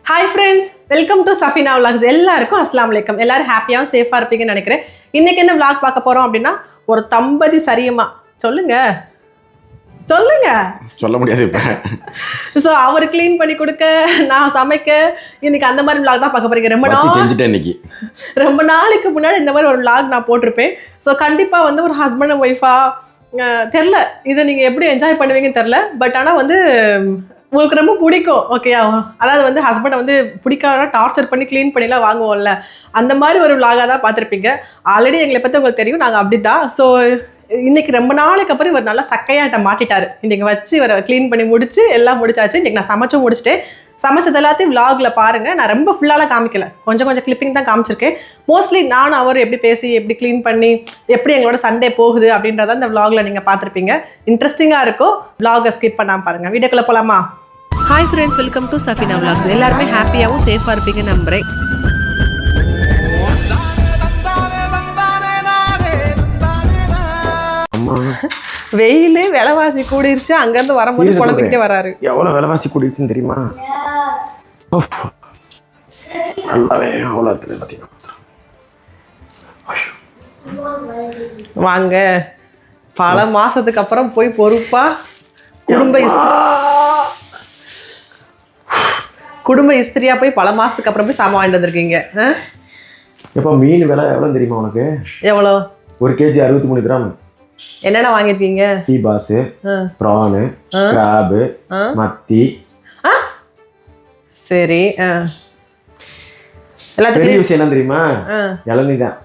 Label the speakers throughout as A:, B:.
A: Hi friends, welcome to Safina vlogs. எல்லாருக்கும் அஸ்லாம் வலைக்கம். எல்லாரும் ஹாப்பியாகவும் சேஃபாக இருப்பீங்கன்னு நினைக்கிறேன். இன்னைக்கு என்ன விலாக் பார்க்க போகிறோம் அப்படின்னா, ஒரு தம்பதி சரியுமா சொல்லுங்க
B: சொல்ல முடியாது இப்போ.
A: ஸோ அவர் க்ளீன் பண்ணி கொடுக்க, நான் சமைக்க, இன்னைக்கு அந்த மாதிரி விலாக் தான் பார்க்க போறீங்க. ரொம்ப நாளைக்கு முன்னாடி இந்த மாதிரி ஒரு விலாக் நான் போட்டிருப்பேன். ஸோ கண்டிப்பாக வந்து ஒரு ஹஸ்பண்ட் அண்ட் ஒய்ஃபாக தெரில, இதை நீங்கள் எப்படி என்ஜாய் பண்ணுவீங்கன்னு தெரில. பட் ஆனால் வந்து உங்களுக்கு ரொம்ப பிடிக்கும். ஓகேயா, அதாவது வந்து ஹஸ்பண்டை வந்து பிடிக்காத டார்ச்சர் பண்ணி க்ளீன் பண்ணிலாம் வாங்குவோம்ல, அந்த மாதிரி ஒரு விலாகாக தான் பார்த்துருப்பீங்க. ஆல்ரெடி எங்களை பற்றி உங்களுக்கு தெரியும், நாங்கள் அப்படி தான். ஸோ இன்னைக்கு ரொம்ப நாளைக்கு அப்புறம் இவர் நல்லா சக்கையாட்ட மாட்டிட்டாரு. இன்னைக்கு வச்சு இவரை க்ளீன் பண்ணி முடிச்சு எல்லாம் முடிச்சாச்சு. இன்னைக்கு நான் சமைச்சும் முடிச்சுட்டேன். சமைச்சது எல்லாத்தையும் விலாகில் பாருங்கள். நான் ரொம்ப ஃபுல்லாலாம் காமிக்கல, கொஞ்சம் கிளிப்பிங் தான் காமிச்சிருக்கேன். மோஸ்ட்லி நானும் அவர் எப்படி பேசி, எப்படி க்ளீன் பண்ணி, எப்படி எங்களோட சண்டே போகுது அப்படின்றத இந்த விலாகில் நீங்கள் பார்த்துருப்பீங்க. இன்ட்ரெஸ்டிங்காக இருக்கும். விலாகை ஸ்கிப் பண்ணாமல் பாருங்கள். வீடியோக்குள்ளே போகலாமா?
C: Hi friends, welcome to Safina vlogs. எல்லாருமே ஹாப்பியாகவும் சேஃபாக இருப்பீங்க நம்புகிறேன்.
A: வெயிலே விலைவாசி கூடிருச்சு. அங்கேருந்து வரும்போது குழம்பிக்கிட்டே வராரு.
B: எவ்வளோ விலைவாசி கூடிருச்சுன்னு தெரியுமா? நல்லாவே அவ்வளோ இருக்குது பார்த்தீங்கன்னா.
A: வாங்க, பல மாசத்துக்கு அப்புறம் போய் பொறுப்பா குடும்ப இஸ்திரியா போய் பல மாசத்துக்கு அப்புறம் போய் சாமான் வாங்கிட்டு வந்திருக்கீங்க.
B: எப்போ மீன் விலை எவ்வளோ தெரியுமா உனக்கு?
A: எவ்வளோ?
B: 1 kg 63 கிராம்.
A: என்னென்ன வாங்கியிருக்கீங்க?
B: சீபாஸு, ப்ரானு, கிராபு, மத்தி.
A: சரி,
B: பெரிய விஷயம் என்ன தெரியுமா? இளநீ தான்.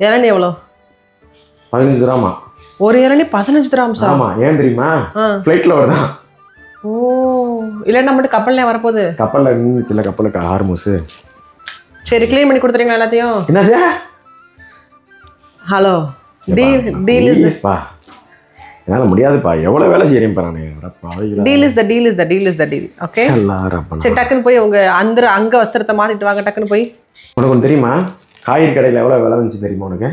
A: இளநீ எவ்வளோ?
B: 15 கிராமா.
A: ஒரு இளநீ 15 கிராம்.
B: ஆமா, ஏன் தெரியுமா? ஃப்ளைட்ல வருதான்.
A: ஓ, இல்லைன்னா மட்டும் கப்பல்ல வரப்போகுது.
B: கப்பல்ல நின்றுச்சுல, கப்பலுக்கு ஹார்மோஸு.
A: சரி, க்ளீன் பண்ணி கொடுத்துறீங்களா எல்லாத்தையும்?
B: என்னது?
A: ஹலோ,
B: டீல்ஸ்பா, என்னால் முடியாதுப்பா. எவ்வளோ வேலை செய்யறேன் பாரு.
A: Deal is the deal. Okay, சரி, டக்குன்னு போய் உங்க அங்க வஸ்திரத்தை மாத்திட்டு வாங்க. டக்குன்னு போய்.
B: உனக்கு ஒன்று தெரியுமா? காய்கறி கடையில் எவ்வளோ விலை வந்துச்சு தெரியுமா உனக்கு?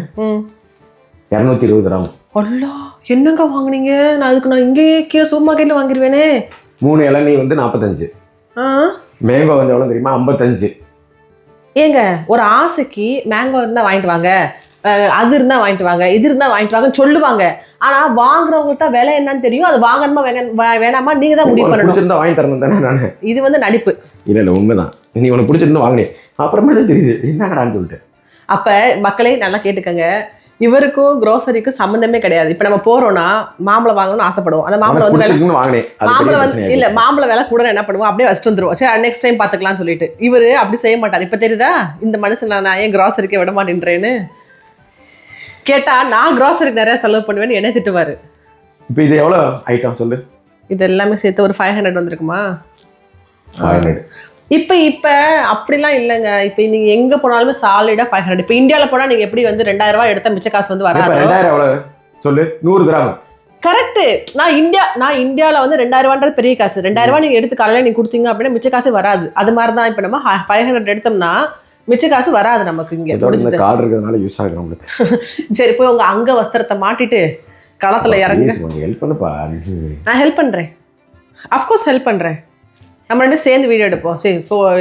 B: 220 கிராம்.
A: அல்லா, என்னங்க வாங்குனீங்க? நான் இங்கேயே கீழே சூப்பர் மார்க்கெட்டில் வாங்கிடுவேனே.
B: 3 இளநீ வந்து 45. மேங்கோ வந்து எவ்வளோ தெரியுமா? 55.
A: ஏங்க, ஒரு ஆசைக்கு மேங்கோ இருந்தால் வாங்கிட்டு வாங்க, அது இருந்தால் வாங்கிட்டு வாங்க, இது இருந்தால் வாங்கிட்டு வாங்கன்னு சொல்லுவாங்க. ஆனால் வாங்குறவங்களுக்கு தான் விலை என்னன்னு தெரியும். அது வாங்கணுமா வேணாமா நீங்கள் தான் முடிவு பண்ணணும்.
B: பிடிச்சிருந்தா வாங்கி தரணும் தானே. நான்
A: இது வந்து நடிப்பு.
B: இல்லை உண்மைதான். நீ உனக்கு பிடிச்சிருந்தா வாங்கினேன், அப்புறமே தான் தெரியுது என்னங்கடான்னு சொல்லிட்டு. அப்போ
A: மக்களே நல்லா கேட்டுக்கங்க, இவருக்கும் க்ரோசரிக்கும் சம்மந்தமே கிடையாது. இப்போ நம்ம போறோம்னா மாம்பழம் வாங்கணும்னு ஆசைப்படுவோம். அந்த மாம்பழம் வந்து மாம்பழம் விலை கூட என்ன பண்ணுவோம், அப்படியே வச்சுட்டு வந்துருவோம். சரி, நெக்ஸ்ட் டைம் பார்த்துக்கலாம்னு சொல்லிட்டு. இவர் அப்படி செய்ய மாட்டார். இப்போ தெரியுதா இந்த மனுஷன் நான் ஏன் க்ரோசரிக்கே விட மாட்டேன்றேன்னு கேட்டா, நான் க்ரோசரிக்கு நிறைய செலவு பண்ணுவேன்னு என்ன திட்டுவாரு.
B: இப்போ இது எவ்வளோ ஐட்டம் சொல்லு?
A: இது எல்லாமே சேர்த்து ஒரு 500 வந்திருக்குமா?
B: 500.
A: இப்போ அப்படிலாம் இல்லைங்க. இப்போ நீங்கள் எங்கே போனாலுமே சாலிடாக 500. இப்போ இந்தியாவில் போனால் நீங்கள் எப்படி வந்து 2000 ரூபாய் எடுத்தால் மிச்ச காசு வந்து வராது.
B: 2000 எவ்வளோ சொல்லு? 100 கிராம்.
A: கரெக்டு. நான் இந்தியாவில் வந்து 2000 ரூபான்றது பெரிய காசு. 2000 ரூபாய் நீங்கள் எடுத்து காலையில் நீங்கள் கொடுத்தீங்க அப்படின்னா மிச்ச காசு வராது. அது மாதிரி தான் இப்போ நம்ம 500 எடுத்தோம்னா மிச்ச காசு வராது நமக்கு. இங்கே
B: கார்டு இருக்கிறதுனால யூஸ் ஆகும் நம்மளுக்கு.
A: சரி, போய் உங்கள் அங்கே வஸ்திரத்தை மாட்டிட்டு களத்தில் இறங்க.
B: ஹெல்ப் பண்ணுப்பா.
A: நான் ஹெல்ப் பண்ணுறேன், அஃப்கோர்ஸ் ஹெல்ப் பண்ணுறேன். நம்ம ரெண்டு சேர்ந்து வீடியோ எடுப்போம். சரி,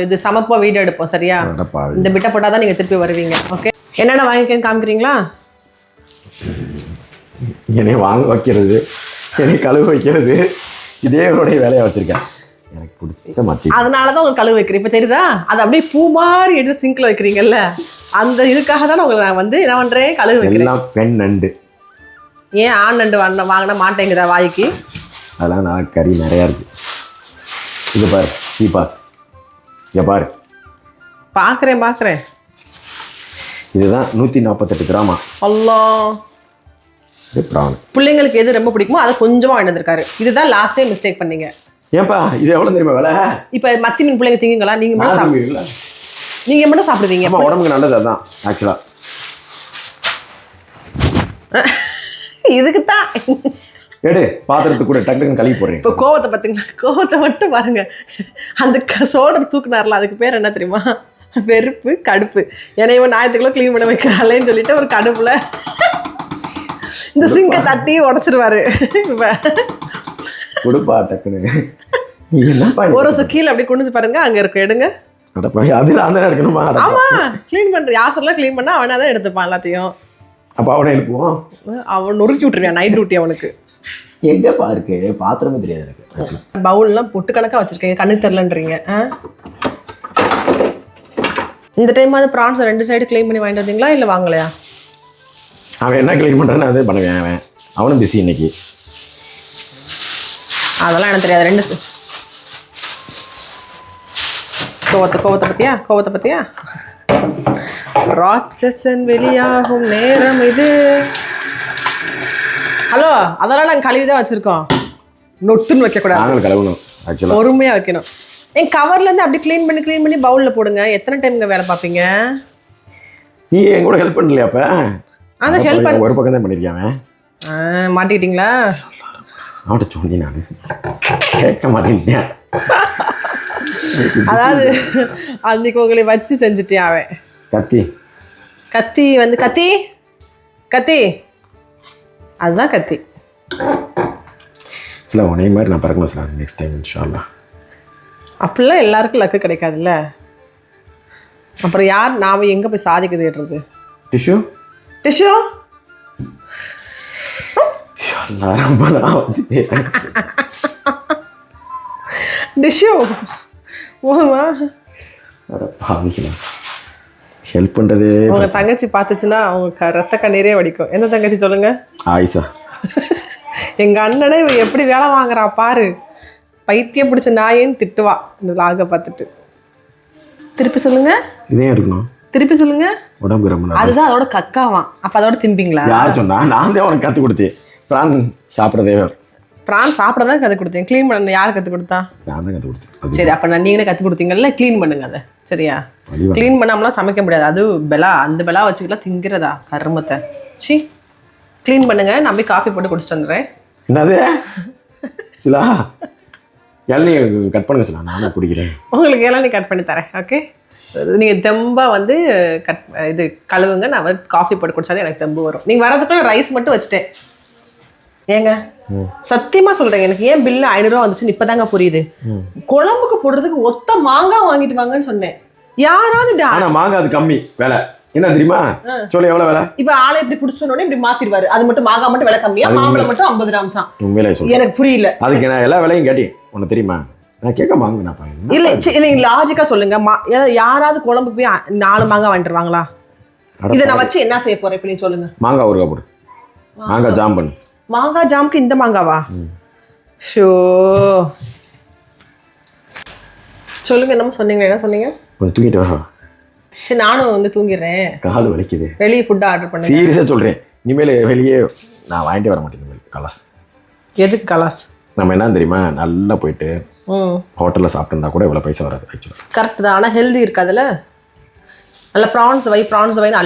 A: இது சமப்பா வீடியோ எடுப்போம். சரியா? இந்த பிட்ட போட்டால் தான் நீங்கள் திருப்பி வருவீங்க. ஓகே, என்னென்ன வாங்கிக்கன்னு காமிக்கிறீங்களா?
B: என்னை வாங்க வைக்கிறது, என்னை கழுவு வைக்கிறது, இதே என்னுடைய வேலையை வச்சுருக்கேன். எனக்கு பிடிச்ச மாற்றி
A: அதனால தான் உங்களுக்கு கழுவு வைக்கிறேன். இப்போ தெரியுதா? அது அப்படியே பூ மாதிரி எடுத்து சிங்கில் வைக்கிறீங்கல்ல, அந்த இதுக்காக தான் உங்களை நான் வந்து என்ன பண்ணுறேன், கழுவு வைக்கிறேன்.
B: பெண் நண்டு.
A: ஏன் ஆண் நண்டு வாங்கினா மாட்டேங்குதா வாய்க்கு?
B: அதெல்லாம் நான் கறி நிறையா இருக்குது. இது பாரு, சீபாஸ். இங்கே பாரு.
A: பார்க்குறேன்.
B: இதுதான் 148 கிராமா.
A: அல்லா,
B: இது ப்ரான்.
A: பிள்ளைங்களுக்கு எது ரொம்ப பிடிக்குமோ அதை கொஞ்சமாக வாங்கிட்டு வந்திருக்காரு. இதுதான் லாஸ்ட் டைம் மிஸ்டேக் பண்ணீங்க.
B: ஏன்பா இது எவ்வளோ தெரியுமா விலை?
A: இப்போ மத்தி மீன் பிள்ளைங்க திங்குங்களா? நீங்கள் மட்டும் சாப்பிடுவீங்க.
B: உடம்புக்கு நல்லது அதுதான் ஆக்சுவலாக.
A: இதுக்கு தான்
B: எடு பாத்திரத்துக்கு கூட டக்குன்னு கழுவி போடுறேன்.
A: இப்போ கோவத்தை பார்த்தீங்களா? கோவத்தை மட்டும் பாருங்க. அந்த சோடர் தூக்குனார்ல, அதுக்கு பேர் என்ன தெரியுமா? வெறுப்பு, கடுப்பு. ஏன்னா இவன் ஞாயிற்றுக்குள்ள க்ளீன் பண்ண வைக்கிறாளேன்னு சொல்லிட்டு ஒரு கடுப்புல இந்த சிங்கை தட்டி உடச்சிருவாரு.
B: கொடுப்பா டக்குன்னு. என்னப்பா
A: ஒரு வருஷம் கீழே அப்படி குனிஞ்சு பாருங்க, அங்க இருக்கும், எடுங்க.
B: அடப்பா அது நான் தான் எடுக்கணுமா?
A: ஆமா, க்ளீன் பண்ற யாசர்லாம் க்ளீன் பண்ணா அவனா தான் எடுத்துப்பான் எல்லாத்தையும்.
B: அப்போ அவனை எழுப்புவோம்.
A: அவன் நொறுக்கி விட்டுருவான், நைட் டியூட்டி அவனுக்கு.
B: எங்கப்பா இருக்கு? பாத்திரமே தெரியாது எனக்கு.
A: பவுல்லாம் பொட்டு கணக்கா வச்சிருக்கீங்க, கண்ணு தெரிலன்றீங்க. இந்த டைம் அது ப்ரான்ஸ் 2 சைடு க்ளீன் பண்ணி வாங்கிட்டு வந்தீங்களா இல்லை வாங்கலையா?
B: அவன் என்ன க்ளீன் பண்ணுறான்னு அதே பண்ணுவேன். அவனும் பிஸி இன்னைக்கு.
A: அதெல்லாம் எனக்கு தெரியாது. 2 கோவத்தை பத்தியா ராட்சசன் வெளியாகும் நேரம் இது. ஹலோ, அதெல்லாம் நாங்கள் கழுவி தான் வச்சிருக்கோம். நொட்டுன்னு வைக்கக்கூடாது,
B: நாங்கள் கழுவணும். ஆக்சுவலாக
A: பொறுமையாக வைக்கணும். என் கவர்லேருந்து அப்படி க்ளீன் பண்ணி பவுலில் போடுங்க. எத்தனை டைம்ங்க வேலை பார்ப்பீங்க?
B: நீ என் கூட ஹெல்ப் பண்ணலையா? அப்போ
A: அதான் ஹெல்ப் பண்ண
B: ஒரு பக்கம் தான் பண்ணியிருக்கேன்.
A: மாட்டிக்கிட்டீங்களா?
B: அவன்கிட்ட சொல்லி நான் கேட்க மாட்டேன்.
A: அதாவது அன்னைக்கு உங்களை வச்சு செஞ்சுட்டேன். அவன் கத்தி வந்து கத்தி அதுதான் கத்தி.
B: சில உனைய மாதிரி நான் பறக்கணும் சார் நெக்ஸ்ட் டைம் இன்ஷால்லா.
A: அப்படிலாம் எல்லாருக்கும் லக்கு கிடைக்காதுல்ல. அப்புறம் யார் நாம் எங்கே போய் சாதிக்க தேடுறது?
B: டிஷ்யூ
A: டிஷ்யூ ஓமா
B: ஹெல்ப் பண்ணுறதே.
A: உங்கள் தங்கச்சி பார்த்துச்சுன்னா அவங்க ரத்த கண்ணீரே வடிக்கும். எந்த தங்கச்சி சொல்லுங்க?
B: ஆயிஷா.
A: எங்கள் அண்ணனே இவன் எப்படி வேலை வாங்குறா பாரு, பைத்தியம் பிடிச்ச நாயேன்னு திட்டுவா இந்த லாகை பார்த்துட்டு. திருப்பி சொல்லுங்க.
B: இதே எடுக்கணும்.
A: திருப்பி சொல்லுங்க.
B: உடம்பு ரொம்ப
A: அதுதான் அதோட கக்காவான். அப்போ அதோட திம்பிங்களா?
B: யார் சொன்னா? நான் தான் உனக்கு கற்றுக் கொடுத்தேன். ப்ரான் சாப்பிட்றதே. ப்ரான்
A: சாப்பிட தான் கற்றுக் கொடுத்தேன். க்ளீன் பண்ண யார் கற்றுக் கொடுத்தா?
B: நான் தான் கற்றுக் கொடுத்தேன்.
A: சரி, அப்போ நீங்களே கற்றுக் கொடுத்தீங்கல்ல, க்ளீன் பண்ணுங்க அதை. சரியா? க்ளீன் பண்ணாமலாம் சமைக்க முடியாது. அது அந்த பெலா வச்சுக்கலாம் திங்கிறதா கருமத்தை. சி, க்ளீன் பண்ணுங்க. நான் போய் காஃபி போட்டு குடிச்சிட்டு வந்துடுறேன்.
B: என்னது சிலா? இளநீ கட் பண்ணுங்க சிலா, நானும் குடிக்கிறேன்.
A: உங்களுக்கு இளநீ கட் பண்ணி தரேன். ஓகே, நீங்கள் தெம்பாக வந்து இது கழுவுங்க. நான் வந்து காஃபி போட்டு குடிச்சாலே எனக்கு தெம்பு வரும். நீங்கள் வரதுக்குள்ள ரைஸ் மட்டும் வச்சுட்டேன். ஏங்க சத்தியமா சொல்றேங்க, எனக்கு ஏன் பில்லு 500 ரூபா வந்துச்சுன்னு இப்பதாங்க புரியுது. குழம்புக்கு போடுறதுக்கு ஒத்த மாங்காய் வாங்கிட்டு வாங்கன்னு சொன்னேன். யாராவது
B: மாங்காய் அது கம்மி வேலை என்ன தெரியுமா? சொல்லு எவ்வளவு வேலை?
A: இப்ப ஆளை இப்படி புடிச்சோன்னே இப்படி மாத்திடுவாரு. அது மட்டும் மாங்காய் மட்டும் விலை கம்மியா, மாம்பழம் மட்டும் 50 கிராம்ஸா?
B: உண்மையிலே சொல்லு,
A: எனக்கு புரியல.
B: அதுக்கு நான் எல்லா விலையும் கேட்டேன். உனக்கு தெரியுமா? நான் கேட்க மாங்க
A: இல்ல நீங்க லாஜிக்கா சொல்லுங்க. யாராவது குழம்பு போய் 4 மாங்காய் வாங்கிட்டுருவாங்களா? இதை நான் வச்சு என்ன செய்ய போறேன் இப்ப நீ சொல்லுங்க.
B: மாங்காய் ஊறுகாய் போடு. மாங்காய் ஜாம் பண்ணு.
A: மாங்காய் ஜாமுக்கு இந்த மாங்காவா? ஷோ சொல்லுங்க, என்னமோ சொன்னீங்க. என்ன சொன்னீங்க?
B: கொஞ்சம் தூங்கிட்டு வர.
A: சரி, நானும் வந்து தூங்கிடுறேன்.
B: கால் வலிக்குது.
A: வெளியே ஃபுட் ஆர்டர் பண்ணுங்க.
B: சீரியஸா சொல்றேன், இனிமேல் வெளியே நான் வாங்கிட்டு வர மாட்டேன். இனிமேல் கலாஸ்.
A: எதுக்கு கலாஸ்?
B: நம்ம என்ன தெரியுமா, நல்லா போயிட்டு ஹோட்டலில் சாப்பிட்டுருந்தா கூட இவ்வளோ பைசா வராது. ஆக்சுவலாக
A: கரெக்ட் தான், ஆனால் ஹெல்தி இருக்காதுல்ல. நல்லா ப்ரான்ஸ் வைன்னு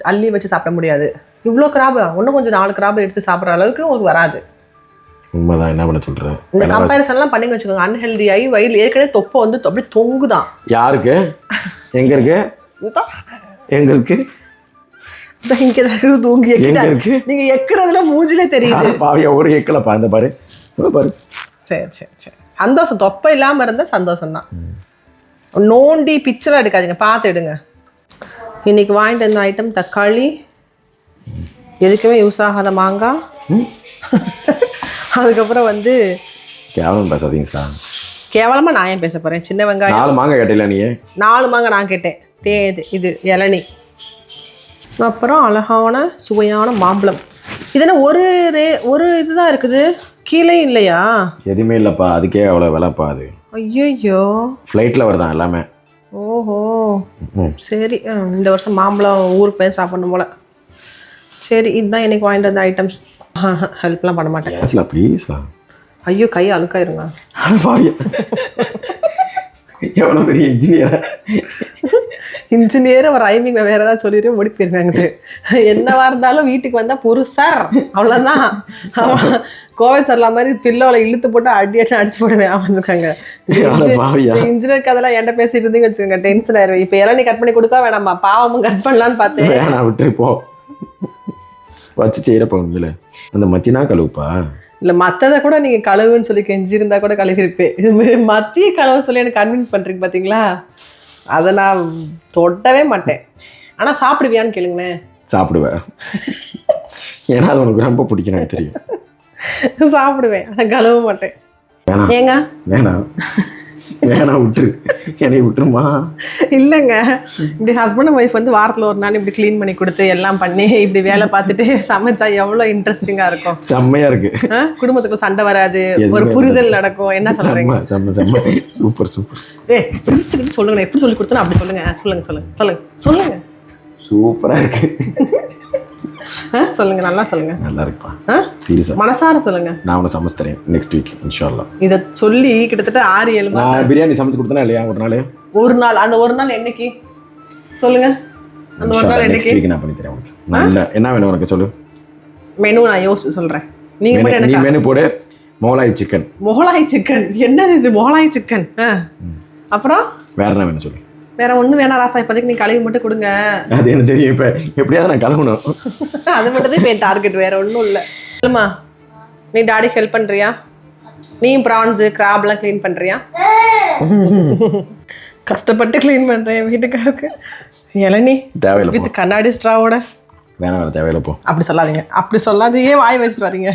A: அள்ளி வச்சு சாப்பிட முடியாது. இவ்வளோ கிராப், இன்னும் கொஞ்சம் 4 கிராப் எடுத்து சாப்பிட்ற அளவுக்கு உங்களுக்கு வராது.
B: உண்மைதான். என்ன பண்ண சொல்கிறேன்,
A: இந்த கம்பேரிசன்லாம் பண்ணி வச்சுக்கோங்க. அன்ஹெல்தி ஆகி வயிறு ஏற்கனவே தொப்பை வந்து அப்படியே தொங்குதான்.
B: யாருக்கு? எங்கே இருக்கு? எங்கே இருக்கு?
A: இங்கே தூங்கி நீங்கள் எக்கிறதுல மூஞ்சிலே தெரியுது.
B: பாவியா, ஒரு எக்கில் பாருந்த பாரு.
A: சரி சரி சரி, சந்தோஷம். தொப்பை இல்லாமல் இருந்தால் சந்தோஷம்தான். நோண்டி பிக்சராக எடுக்காதீங்க, பார்த்து எடுங்க. இன்னைக்கு வாங்கிட்டு வந்த ஐட்டம் தக்காளி, எதுக்குமே யூஸ் ஆகாத மாங்காய். அதுக்கப்புறம் வந்து
B: கேவலம் பேசாதீங்க சார்.
A: கேவலமாக நான் ஏன் பேச போகிறேன்? சின்ன வெங்காயம்
B: 4 மாங்காய் கேட்டில நீ?
A: 4 மாங்காய் நான் கேட்டேன். இது இளநீ. அப்புறம் அழகான சுவையான மாம்பழம். இதென்ன ஒரு இதுதான் இருக்குது, கீழே இல்லையா?
B: எதுவுமே இல்லைப்பா, அதுக்கே அவ்வளோ விலைப்பா. அது
A: ஐயோ
B: ஃப்ளைட்டில் வருதான் எல்லாமே.
A: ஓஹோ சரி, இந்த வருஷம் மாம்பழம் ஊருக்கு போய் சாப்பிடணும் போல. சரி, இதுதான் எனக்கு வாங்கிட்டு வந்த ஐட்டம்ஸ். ஹெல்ப்லாம் பண்ண மாட்டேன்
B: ப்ளீஸ்.
A: ஐயோ, கை அழுக்காயிருங்க.
B: எவ்வளோ பெரிய
A: இன்ஜினியர் ஒரு ரைமிங்கில் வேறு ஏதாவது சொல்லிட்டு ஓடி போயிருக்காங்க. என்னவா இருந்தாலும் வீட்டுக்கு வந்தால் புருஷர் அவ்வளோதான். கோவை சரலா மாதிரி பில்லோவில் இழுத்து போட்டு அடிச்சு போடுவேன் வச்சுருக்காங்க. இன்ஜினியர் கதெல்லாம் என்கிட்ட பேசிட்டு இருந்தீங்க வச்சுக்கோங்க, டென்ஷன் ஆயிடுவேன். இப்போ எல்லாம் நீ கட் பண்ணி கொடுக்க வேணாமா? பாவமும் கட் பண்ணலான்னு பார்த்தேன்.
B: நான் விட்டுருப்போம் வச்சு செய்கிறப்ப உண்மையில அந்த மத்தினா கழுவுப்பா.
A: இல்லை மற்றதை கூட நீங்கள் கழுவுன்னு சொல்லி கெஞ்சிருந்தா கூட கழுவிருப்பேன். இது மத்திய கழுவு சொல்லி எனக்கு கன்வின்ஸ் பண்ணுறீங்க பார்த்தீங்களா? அதை நான் தொடவே மாட்டேன். ஆனால் சாப்பிடுவியான்னு கேளுங்களேன்.
B: சாப்பிடுவேன். ஏன்னா அது உனக்கு ரொம்ப பிடிக்கும் எனக்கு தெரியும்.
A: சாப்பிடுவேன், அதை கழுவ மாட்டேன்.
B: வேணாம்
A: ஏங்க
B: வேணாம் வேணாம் விட்டுரு, என்னை விட்டுருமா.
A: இல்லைங்க, இப்படி ஹஸ்பண்ட் அண்ட் ஒய்ஃப் வந்து வாரத்தில் ஒரு நாள் இப்படி க்ளீன் பண்ணி கொடுத்து எல்லாம் பண்ணி இப்படி வேலை பார்த்துட்டு சமைச்சா எவ்வளோ இன்ட்ரெஸ்டிங்காக இருக்கும்.
B: செம்மையா இருக்கு.
A: குடும்பத்துக்கு சண்டை வராது, ஒரு புரிதல் நடக்கும். என்ன சொல்றீங்க?
B: செம்ம செம்ம சூப்பர் சூப்பர்.
A: சிரிச்சுக்கிட்டு சொல்லுங்க, எப்படி சொல்லி கொடுத்தா அப்படி சொல்லுங்க. சொல்லுங்க சொல்லுங்க சொல்லுங்க சொல்லுங்க.
B: சூப்பரா இருக்கு.
A: சொல்லுங்க, நல்லா சொல்லுங்க.
B: நல்லா இருக்குப்பா. சீரியஸா
A: மனசார சொல்லுங்க.
B: நான் உனக்கு சமைச்சு தரேன் நெக்ஸ்ட் வீக் இன்ஷால்லா.
A: இதை சொல்லி கிட்டத்தட்ட 6-7 மாசம்.
B: நான் பிரியாணி சமைச்சு கொடுத்தனா இல்லையா ஒரு நாள்?
A: ஒரு நாள். அந்த ஒரு நாள் என்னைக்கு சொல்லுங்க? அந்த ஒரு நாள் என்னைக்கு?
B: நெக்ஸ்ட் வீக் நான் பண்ணி தரேன் உனக்கு. நல்ல என்ன வேணும் உனக்கு சொல்லு.
A: மெனு நான் யோசிச்சு சொல்றேன். நீங்க மட்டும்
B: நீ
A: எனக்கு
B: மெனு போடு. மொகலாய் சிக்கன்.
A: மொகலாய் சிக்கன்? என்னது இது மொகலாய் சிக்கன்? அப்புறம் வேற
B: என்ன வேணும் சொல்லு.
A: வேற ஒன்றும் வேணாம் ராசா, இப்போதைக்கு நீ கழுவி மட்டும் கொடுங்க.
B: அது எனக்கு தெரியும். இப்போ எப்படியாவது நான் கழுவணும்.
A: அது மட்டும் தான் இப்போ என் டார்கெட், வேற ஒன்றும் இல்லை. இல்லைம்மா, நீ டாடி ஹெல்ப் பண்ணுறியா? நீயும் ப்ரான்ஸு கிராப்லாம் க்ளீன் பண்ணுறியா? கஷ்டப்பட்டு க்ளீன் பண்ணுறேன் வீட்டுக்காருக்கு. இளநீ
B: தேவையில்லை
A: வித் கண்ணாடி ஸ்ட்ராவோட.
B: வேணாம் தேவையில்லை போ.
A: அப்படி சொல்லாதீங்க, அப்படி சொல்லாதையே வாய் வச்சுட்டு வரீங்க.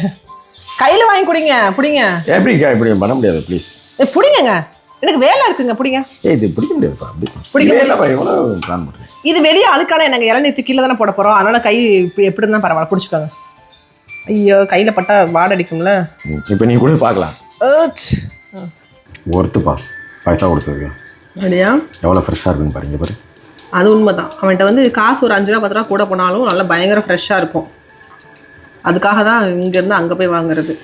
A: கையில் வாங்கி குடிங்க, பிடிங்க.
B: எப்படி பண்ண முடியாது ப்ளீஸ்.
A: பிடிங்க, எனக்கு வேலை இருக்குங்க, பிடிங்க.
B: இது பிடிக்க முடியாதுப்பா.
A: பிடிக்க இது வெளியே அழுக்கான எனக்கு இளநீ கீழே தானே போட போகிறோம். அதனால் கை எப்படி இருந்தால் பரவாயில்ல, பிடிச்சிக்கோங்க. ஐயோ, கையில் பட்டா வாடை அடிக்கும்ல.
B: இப்போ நீ கூட பார்க்கலாம். ஒருத்துப்பா பைசா கொடுத்துருக்கேன்
A: அப்படியா?
B: எவ்வளோ ஃப்ரெஷ்ஷாக இருக்குன்னு பாருங்க பாரு.
A: அது உண்மை தான். அவன்கிட்ட வந்து காசு ஒரு 5 ரூபா 10 ரூபா கூட போனாலும் நல்லா பயங்கர ஃப்ரெஷ்ஷாக இருக்கும். அதுக்காக தான் இங்கேருந்து அங்கே போய் வாங்குறது.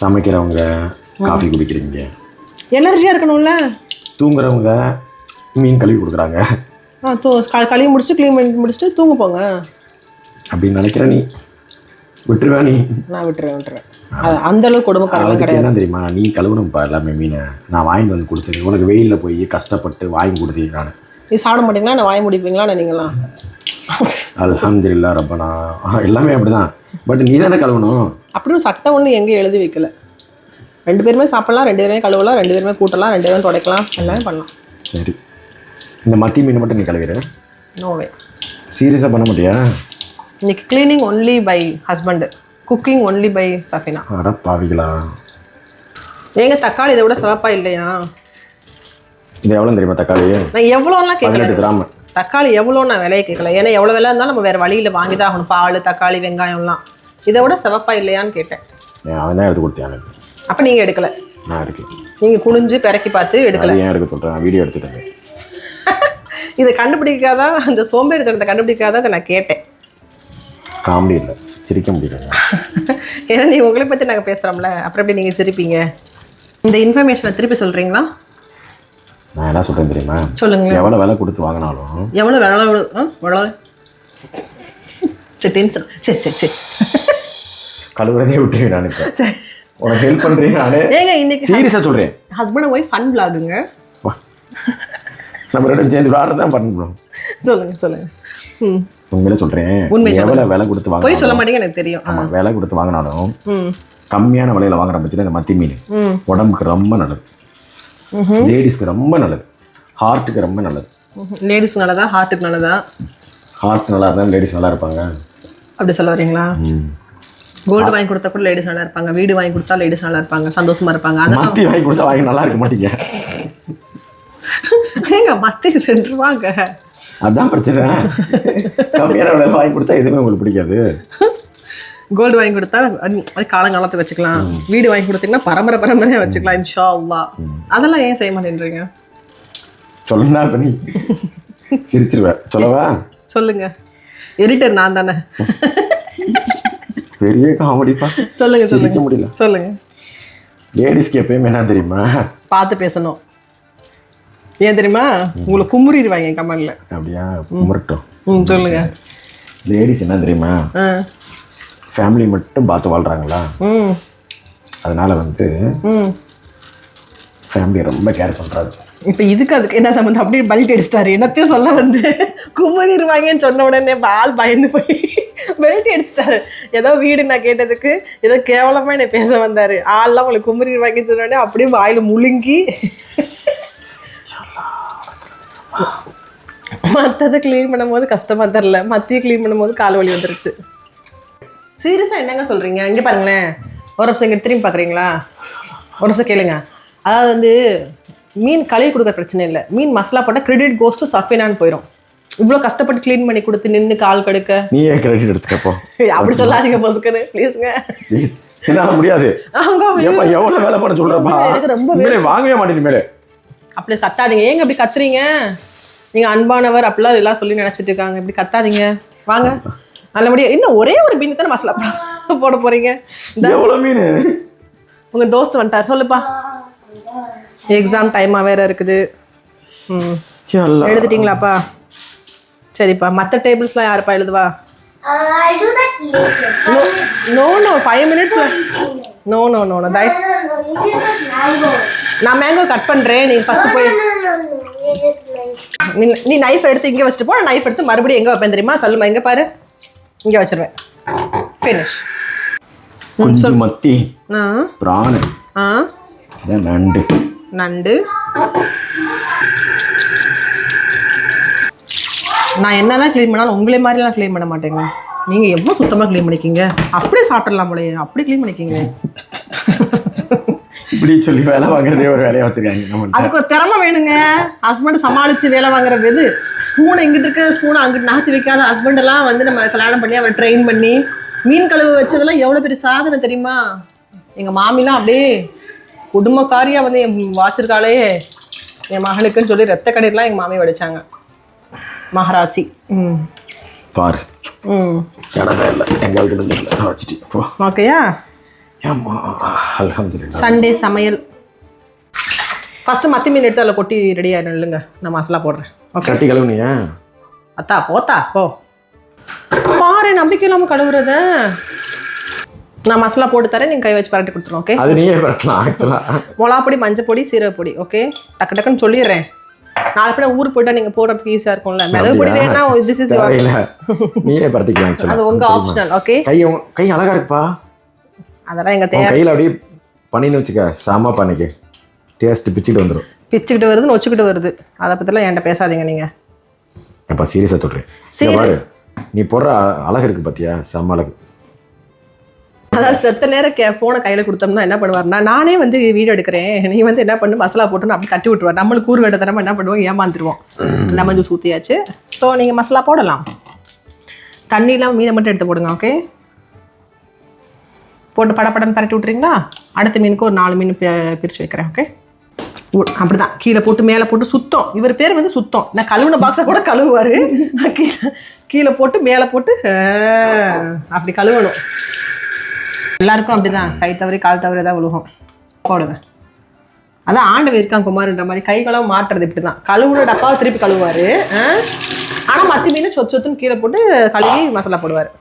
B: சமைக்கிறவங்க காஃபி குடிக்கிறீங்க,
A: எனர்ஜியாக இருக்கணும்ல.
B: தூங்குறவங்க மீன் கழுவி கொடுக்குறாங்க.
A: கழுவி முடிச்சுட்டு க்ளீன் பண்ணி முடிச்சுட்டு தூங்க போங்க
B: அப்படின்னு நினைக்கிற நீ விட்டுருவா. நீ
A: நான் விட்டுருவேன். அந்த அளவுக்கு கொடுமைக்காரங்க கிடையாது.
B: என்ன தெரியுமா, நீ கழுவணும்ப்பா எல்லாமே மீனை. நான் வாங்கி வந்து கொடுத்துருக்கேன் உனக்கு. வெயிலில் போய் கஷ்டப்பட்டு வாங்கி கொடுத்தீங்க. நான்
A: நீ சாப்பிட மாட்டீங்களா? நான் வாங்கி முடிப்பீங்களா? நீங்களாம்
B: அல்ஹம்துலில்லாஹ் ரப்பனா எல்லாமே அப்படிதான். பட் நீ தானே கழுவணும்.
A: அப்படின்னு சட்டம் ஒன்று எங்கேயும் எழுதி வைக்கல. 2 பேருமே சாப்பிடலாம், 2 பேருமே கழுவலாம், 2 பேருமே கூட்டலாம், 2 பேரும் துடைக்கலாம், எல்லாமே பண்ணலாம்.
B: சரி, இந்த மத்தி மீன் மட்டும் நீ கழுவிடு.
A: நோவே.
B: சீரியஸாக பண்ண மாட்டியா?
A: இன்னைக்கு cleaning only by husband, cooking only by Safina.
B: அட பாவிகளா.
A: ஏங்க தக்காளி இதை விட சிவப்பா இல்லையா?
B: இது எவ்வளோ தெரியுமா தக்காளி?
A: நான் எவ்வளோலாம் கேட்கல.
B: 18 கிராம்
A: தக்காளி எவ்வளோ நான் விலையை கேட்கல. ஏன்னா எவ்வளோ விலை இருந்தாலும் நம்ம வேறு வழியில் வாங்கி தான் ஆகணும். பால், தக்காளி, வெங்காயம்லாம். இதை விட சிவப்பா இல்லையான்னு கேட்டேன்.
B: அவன் தான் எடுத்து கொடுத்தேன் எனக்கு.
A: அப்போ நீங்கள் எடுக்கலை?
B: நான் எடுக்கல.
A: நீங்கள் குனிஞ்சு பிறக்கி பார்த்து எடுக்கல.
B: ஏன் எடுக்க சொல்கிறேன்? வீடியோ எடுத்துட்டேன்.
A: இதை கண்டுபிடிக்காதான், அந்த சோம்பேறித்தனத்தை கண்டுபிடிக்காதான் அதை நான் கேட்டேன்.
B: காமெடி இல்லை, சிரிக்க முடியல.
A: ஏன்னா நீ உங்களை பற்றி நாங்கள் பேசுகிறோம்ல, அப்புறம் எப்படி நீங்கள் சிரிப்பீங்க? இந்த இன்ஃபர்மேஷனை திருப்பி சொல்கிறீங்களா?
B: நான் என்ன சொல்கிறேன் தெரியுமா?
A: சொல்லுங்க.
B: எவ்வளோ விலை கொடுத்து வாங்கினாலும்
A: எவ்வளோ விலை சரி டென்ஷன். சரி சரி சரி
B: கழுவுறதே விட்டுருவேன். நான் இப்போ உனக்கு ஹெல்ப் பண்ணுறேன். நான்
A: ஏங்க இன்னைக்கு
B: சீரியஸாக சொல்கிறேன்.
A: ஹஸ்பண்ட் அண்ட் ஒய்ஃப் ஃபன் விளாகுங்க.
B: நம்ம 2 சேர்ந்து விளாட தான் பண்ணணும்.
A: சொல்லுங்க சொல்லுங்க.
B: உண்மையில சொல்கிறேன். எவ்வளோ விலை கொடுத்து வாங்க
A: போய் சொல்ல மாட்டேங்க, எனக்கு தெரியும்.
B: ஆமாம், விலை கொடுத்து வாங்கினாலும் கம்மியான விலையில் வாங்குற பட்சத்தில் இந்த மத்தி மீன் உடம்புக்கு ரொம்ப நல்லது. லேடிஸ்க்கு ரொம்ப நல்லது, ஹார்ட்டுக்கு ரொம்ப நல்லது.
A: லேடிஸ் நல்லதா ஹார்ட்டுக்கு நல்லதா?
B: ஹார்ட் நல்லா இருந்தாலும் லேடிஸ் நல்லா இருப்பாங்க.
A: அப்படி சொல்ல வரீங்களா? கோல்டு வாங்கி கொடுத்தா கூட லேடிஸ் நல்லா இருப்பாங்க, வீடு வாங்கி கொடுத்தா லேடிஸ் நல்லா இருப்பாங்க, சந்தோஷமா இருப்பாங்க. அதான்
B: மத்தி வாங்கி கொடுத்தா வாங்கி நல்லா இருக்க மாட்டீங்க.
A: ஏங்க மத்தி 2 ரூபாங்க.
B: அதான் பிரச்சனை. கம்மியான விலை வாங்கி கொடுத்தா எதுவுமே உங்களுக்கு பிடிக்காது.
A: கோல்டு வாங்கி கொடுத்தா அது காலங்காலத்துக்கு வச்சுக்கலாம், வீடு வாங்கி கொடுத்தீங்கன்னா பரம்பரையாக வச்சுக்கலாம் இன்ஷா அல்லாஹ். அதெல்லாம் ஏன் செய்ய மாட்டேன்றீங்க?
B: சொல்லனா இப்ப நீ சிரிச்சிருவேன். சொல்லவா?
A: சொல்லுங்க. எடிட்டர் நான் தானே.
B: பெரிய காமெடிப்பா.
A: சொல்லுங்க
B: சிரிக்க
A: சொல்லுங்க
B: முடியல.
A: சொல்லுங்க.
B: லேடிஸ்க்கு எப்பயுமே என்ன தெரியுமா?
A: பார்த்து பேசணும். ஏன் தெரியுமா? உங்களை குமுறிடுவாங்க கமெண்ட்ல.
B: அப்படியா? குமுறட்டும்.
A: சொல்லுங்க.
B: லேடிஸ் என்ன தெரியுமா, ஃபேமிலி மட்டும் பார்த்து வாழ்றாங்களா, அதனால வந்து ஃபேமிலியை ரொம்ப கேர் பண்ணுறாங்க.
A: இப்போ அதுக்கு என்ன சம்மந்தம்? அப்படியே பல்ட் அடிச்சிட்டாரு. என்னத்தையும் சொல்ல வந்து குமரிடுவாங்கன்னு சொன்ன உடனே ஆள் பயந்து போய் பெல்ட் அடிச்சிட்டாரு. ஏதோ வீடு நான் கேட்டதுக்கு ஏதோ கேவலமாக என்னை பேச வந்தார். ஆள்லாம் உங்களுக்கு குமரிடுவாங்கன்னு சொன்ன உடனே அப்படியே வாயில் முழுங்கி மற்றதை க்ளீன் பண்ணும்போது கஷ்டமாக தெரில, மத்தியை க்ளீன் பண்ணும்போது கால் வலி வந்துருச்சு. சீரியஸாக என்னங்க சொல்கிறீங்க? இங்கே பாருங்களேன், ஒரு நிமிஷம் இங்கே திரும்பி பார்க்குறீங்களா? ஒரு நிமிஷம் கேளுங்க. அதாவது வந்து மீன் கழுவி கொடுக்குற பிரச்சனை இல்லை, மீன் மசாலா போட்டால் கிரெடிட் கோஸ் டு சஃபினான்னு போயிடும். இவ்வளோ கஷ்டப்பட்டு க்ளீன் பண்ணி கொடுத்து நின்று கால் கடுக்க
B: நீயே கிரெடிட் எடுத்துக்கப்போ.
A: அப்படி சொல்லாதீங்க பொசுக்குன்னு ப்ளீஸுங்க.
B: என்னால் முடியாது. எவ்வளோ வேலை பண்ண சொல்கிறப்பா, ரொம்ப வாங்கவே மாட்டேன் மேலே. அப்படி
A: கத்தாதீங்க. ஏங்க அப்படி கத்துறீங்க? நீங்கள் அன்பானவர் அப்படிலாம் எல்லாம் சொல்லி நினச்சிட்டு இருக்காங்க. இப்படி கத்தாதீங்க. வாங்க நல்லபடியாக. இன்னும் ஒரே ஒரு மீன் தானே மசாலா போட போகிறீங்க.
B: எவ்வளோ மீன்?
A: உங்கள் தோஸ்து வந்துட்டார். சொல்லுப்பா. எக்ஸாம் டைமாக வேறு இருக்குது. எழுதிட்டீங்களாப்பா? சரிப்பா. மற்ற டேபிள்ஸ்லாம் யாருப்பா எழுதுவா? No 5 minutes. நோ நான் மேங்கோ கட் பண்ணுறேன். நீங்கள் ஃபஸ்ட்டு போய் நீ நைஃப் எடுத்து இங்கே வச்சுட்டு போ. நைஃப் எடுத்து மறுபடியும் எங்கே வைப்பேன் தெரியுமா? சொல்லுமா. எங்கே பாரு, இங்கே வச்சிருவேன். ஃபினிஷ்.
B: கொஞ்சம் மத்தி, பிரான், நண்டு.
A: நான் என்னதான் க்ளீன் பண்ணாலும் உங்களே மாதிரிலாம் க்ளீன் பண்ண மாட்டேங்க. நீங்கள் எவ்வளோ சுத்தமாக க்ளீன் பண்ணிக்கிங்க. அப்படியே சாப்பிடலாம் போலயே, அப்படி க்ளீன் பண்ணிக்கிங்க.
B: இப்படி சொல்லி வேலை வாங்குறதே ஒரு வேலையை வச்சுருக்காங்க.
A: அதுக்கு ஒரு திறமை வேணுங்க. ஹஸ்பண்ட் சமாளித்து வேலை வாங்குறது எது? ஸ்பூனை இங்கிட்டு இருக்க ஸ்பூனை அங்கிட்டு நகர்த்தி வைக்காத ஹஸ்பண்டெல்லாம் வந்து நம்ம கல்யாணம் பண்ணி அவரை ட்ரெயின் பண்ணி மீன் கழுவு வச்சதெல்லாம் எவ்வளோ பெரிய சாதனை தெரியுமா? எங்கள் மாமிலாம் அப்படியே குடும்பக்காரியாக வந்து என் வாச்சிருக்காளே என் மகனுக்குன்னு சொல்லி ரத்த கண்ணீர்லாம் எங்கள் மாமி வடிச்சாங்க. மகராசி.
B: பாரு. இடமே இல்லை, எங்கள் வீட்டு இல்லை, வச்சுட்டு போ.
A: ஓகேயா?
B: அல்ஹம்துலில்லாஹ்.
A: சண்டே சமையல். ஃபஸ்ட்டு மத்தி மீன் எடுத்து அதில் கொட்டி ரெடி ஆகிடும் இல்லைங்க. நான் மசாலா போடுறேன். ஓகே.
B: கட்டி கழுவுனியா?
A: அத்தா போத்தா போ. பாரு நம்பிக்கை இல்லாமல் கழுவுறத. நான் மசாலா போட்டு தரேன், நீங்கள் கை வச்சு பரட்டி கொடுத்துருவோம். ஓகே.
B: அது நீயே பரட்டலாம் ஆக்சுவலாக.
A: மிளகாப்பொடி, மஞ்சள் பொடி, சீரகப்பொடி. ஓகே. டக்கு டக்குன்னு சொல்லிடுறேன். நாலு பேர் ஊருக்கு போயிட்டா நீங்கள் போடுறதுக்கு ஈஸியாக இருக்கும்ல. மிளகு பொடி வேணா திஸ் இஸ்
B: நீயே பரட்டிக்கலாம்.
A: அது உங்கள் ஆப்ஷனல். ஓகே.
B: கை அழகா இருக்குப்பா.
A: அதெல்லாம் எங்கள் தேவை.
B: கையில் அப்படியே பண்ணின்னு வச்சுக்க, சாமா பண்ணிக்க, டேஸ்ட் பிச்சுக்கிட்டு வந்துடும்.
A: பிச்சுக்கிட்டு வருதுன்னு வச்சுக்கிட்டு வருது. அதை பற்றிலாம் என்கிட்ட பேசாதீங்க நீங்கள்.
B: எப்பா சீரியஸாக சொல்கிறேன். பாரு நீ போடுற அழகு இருக்குது பார்த்தியா, செம்ம அழகு.
A: அதாவது செத்த நேரம் ஃபோனை கையில் கொடுத்தோம்னா என்ன பண்ணுவார்னா, நானே வந்து வீடியோ எடுக்கிறேன், நீ வந்து என்ன பண்ணு மசாலா போட்டுன்னு அப்படி தட்டி விட்டுருவார். நம்மளுக்கு கூறு வேட்ட தரமாக என்ன பண்ணுவோம், ஏமாந்துருவோம். லெமன் ஜூஸ் ஊற்றியாச்சு. ஸோ நீங்கள் மசாலா போடலாம். தண்ணியெலாம் மீனை மட்டும் எடுத்து போடுங்க. ஓகே. போட்டு படப்படன்னு பரட்டி விட்றீங்களா? அடுத்த மீனுக்கு ஒரு 4 மீன் பிரித்து வைக்கிறேன். ஓகே. அப்படி தான் கீழே போட்டு மேலே போட்டு சுத்தம். இவர் பேர் வந்து சுத்தம். நான் கழுவுன பாக்ஸை கூட கழுவுவார். கீழே போட்டு மேலே போட்டு அப்படி கழுவணும். எல்லாருக்கும் அப்படி தான், கை தவறி கால் தவறி தான் விழுகும். போடுங்க. அதான் ஆண்டவர் இருக்கான் குமார்ன்ற மாதிரி கைகளும் மாட்டுறது இப்படி தான். கழுவுன டப்பாவை திருப்பி கழுவுவார். ஆனால் மத்தி மீன் சொத்துன்னு கீழே போட்டு கழுவி மசாலா போடுவார்.